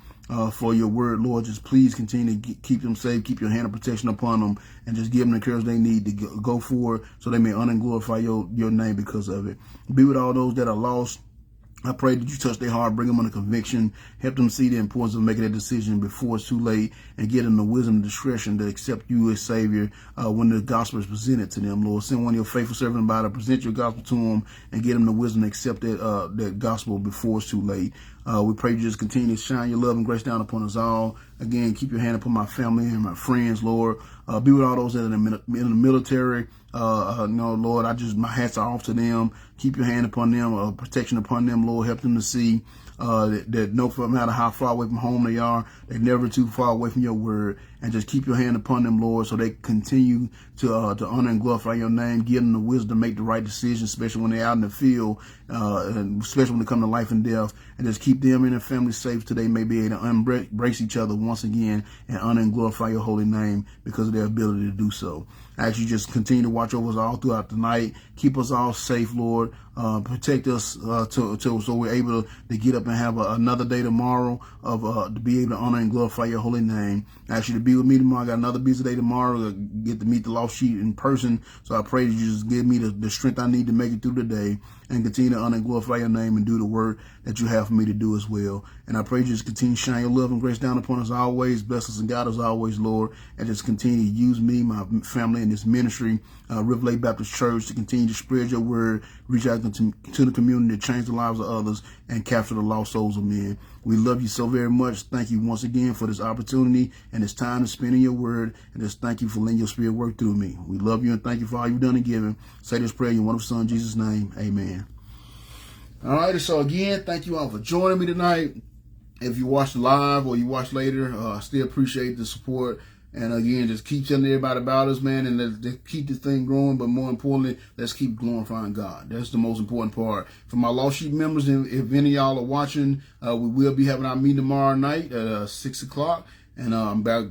for your word, Lord. Just please continue to keep them safe, keep your hand of protection upon them, and just give them the courage they need to go forward so they may honor and glorify your name because of it. Be with all those that are lost. I pray that you touch their heart, bring them under conviction, help them see the importance of making a decision before it's too late, and give them the wisdom and discretion to accept you as Savior when the gospel is presented to them, Lord. Send one of your faithful servants by to present your gospel to them and give them the wisdom to accept that gospel before it's too late. We pray you just continue to shine your love and grace down upon us all. Again, keep your hand upon my family and my friends, Lord. Be with all those that are in the military. No, Lord, my hats are off to them. Keep your hand upon them, protection upon them, Lord. Help them to see that no matter how far away from home they are, they're never too far away from your word. And just keep your hand upon them, Lord, so they continue to honor and glorify your name. Give them the wisdom to make the right decisions, especially when they're out in the field, and especially when it comes to life and death. And just keep them and their family safe till they may be able to embrace each other once again and honor and glorify your holy name because of their ability to do so. I ask you just continue to watch over us all throughout the night. Keep us all safe, Lord. Protect us so we're able to get up and have another day tomorrow to be able to honor and glorify your holy name. I ask you to be with me tomorrow. I got another busy day tomorrow to get to meet the lost sheep in person. So I pray that you just give me the strength I need to make it through the day and continue to honor and glorify your name and do the work that you have for me to do as well. And I pray you just continue to shine your love and grace down upon us always. Bless us and guide us always, Lord. And just continue to use me, my family, in this ministry, River Lake Baptist Church, to continue to spread your word, reach out to the community, to change the lives of others, and capture the lost souls of men. We love you so very much. Thank you once again for this opportunity and this time to spend in your word. And just thank you for letting your spirit work through me. We love you and thank you for all you've done and given. Say this prayer in your wonderful Son, Jesus' name. Amen. All right. So again, thank you all for joining me tonight. If you watch live or you watch later, I still appreciate the support. And again, just keep telling everybody about us, man, and let's keep this thing growing. But more importantly, let's keep glorifying God. That's the most important part. For my Lost Sheep members, if any of y'all are watching, we will be having our meeting tomorrow night at 6 o'clock. And I'm back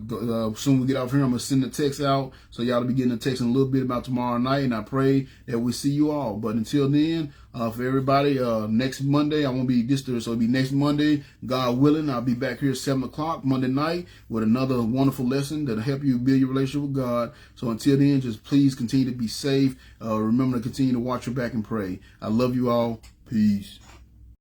soon we get off here. I'm going to send the text out so y'all will be getting a text in a little bit about tomorrow night. And I pray that we see you all. But until then, for everybody, next Monday, I won't be this Thursday, so it'll be next Monday. God willing, I'll be back here at 7 o'clock Monday night with another wonderful lesson that'll help you build your relationship with God. So until then, just please continue to be safe. Remember to continue to watch your back and pray. I love you all. Peace.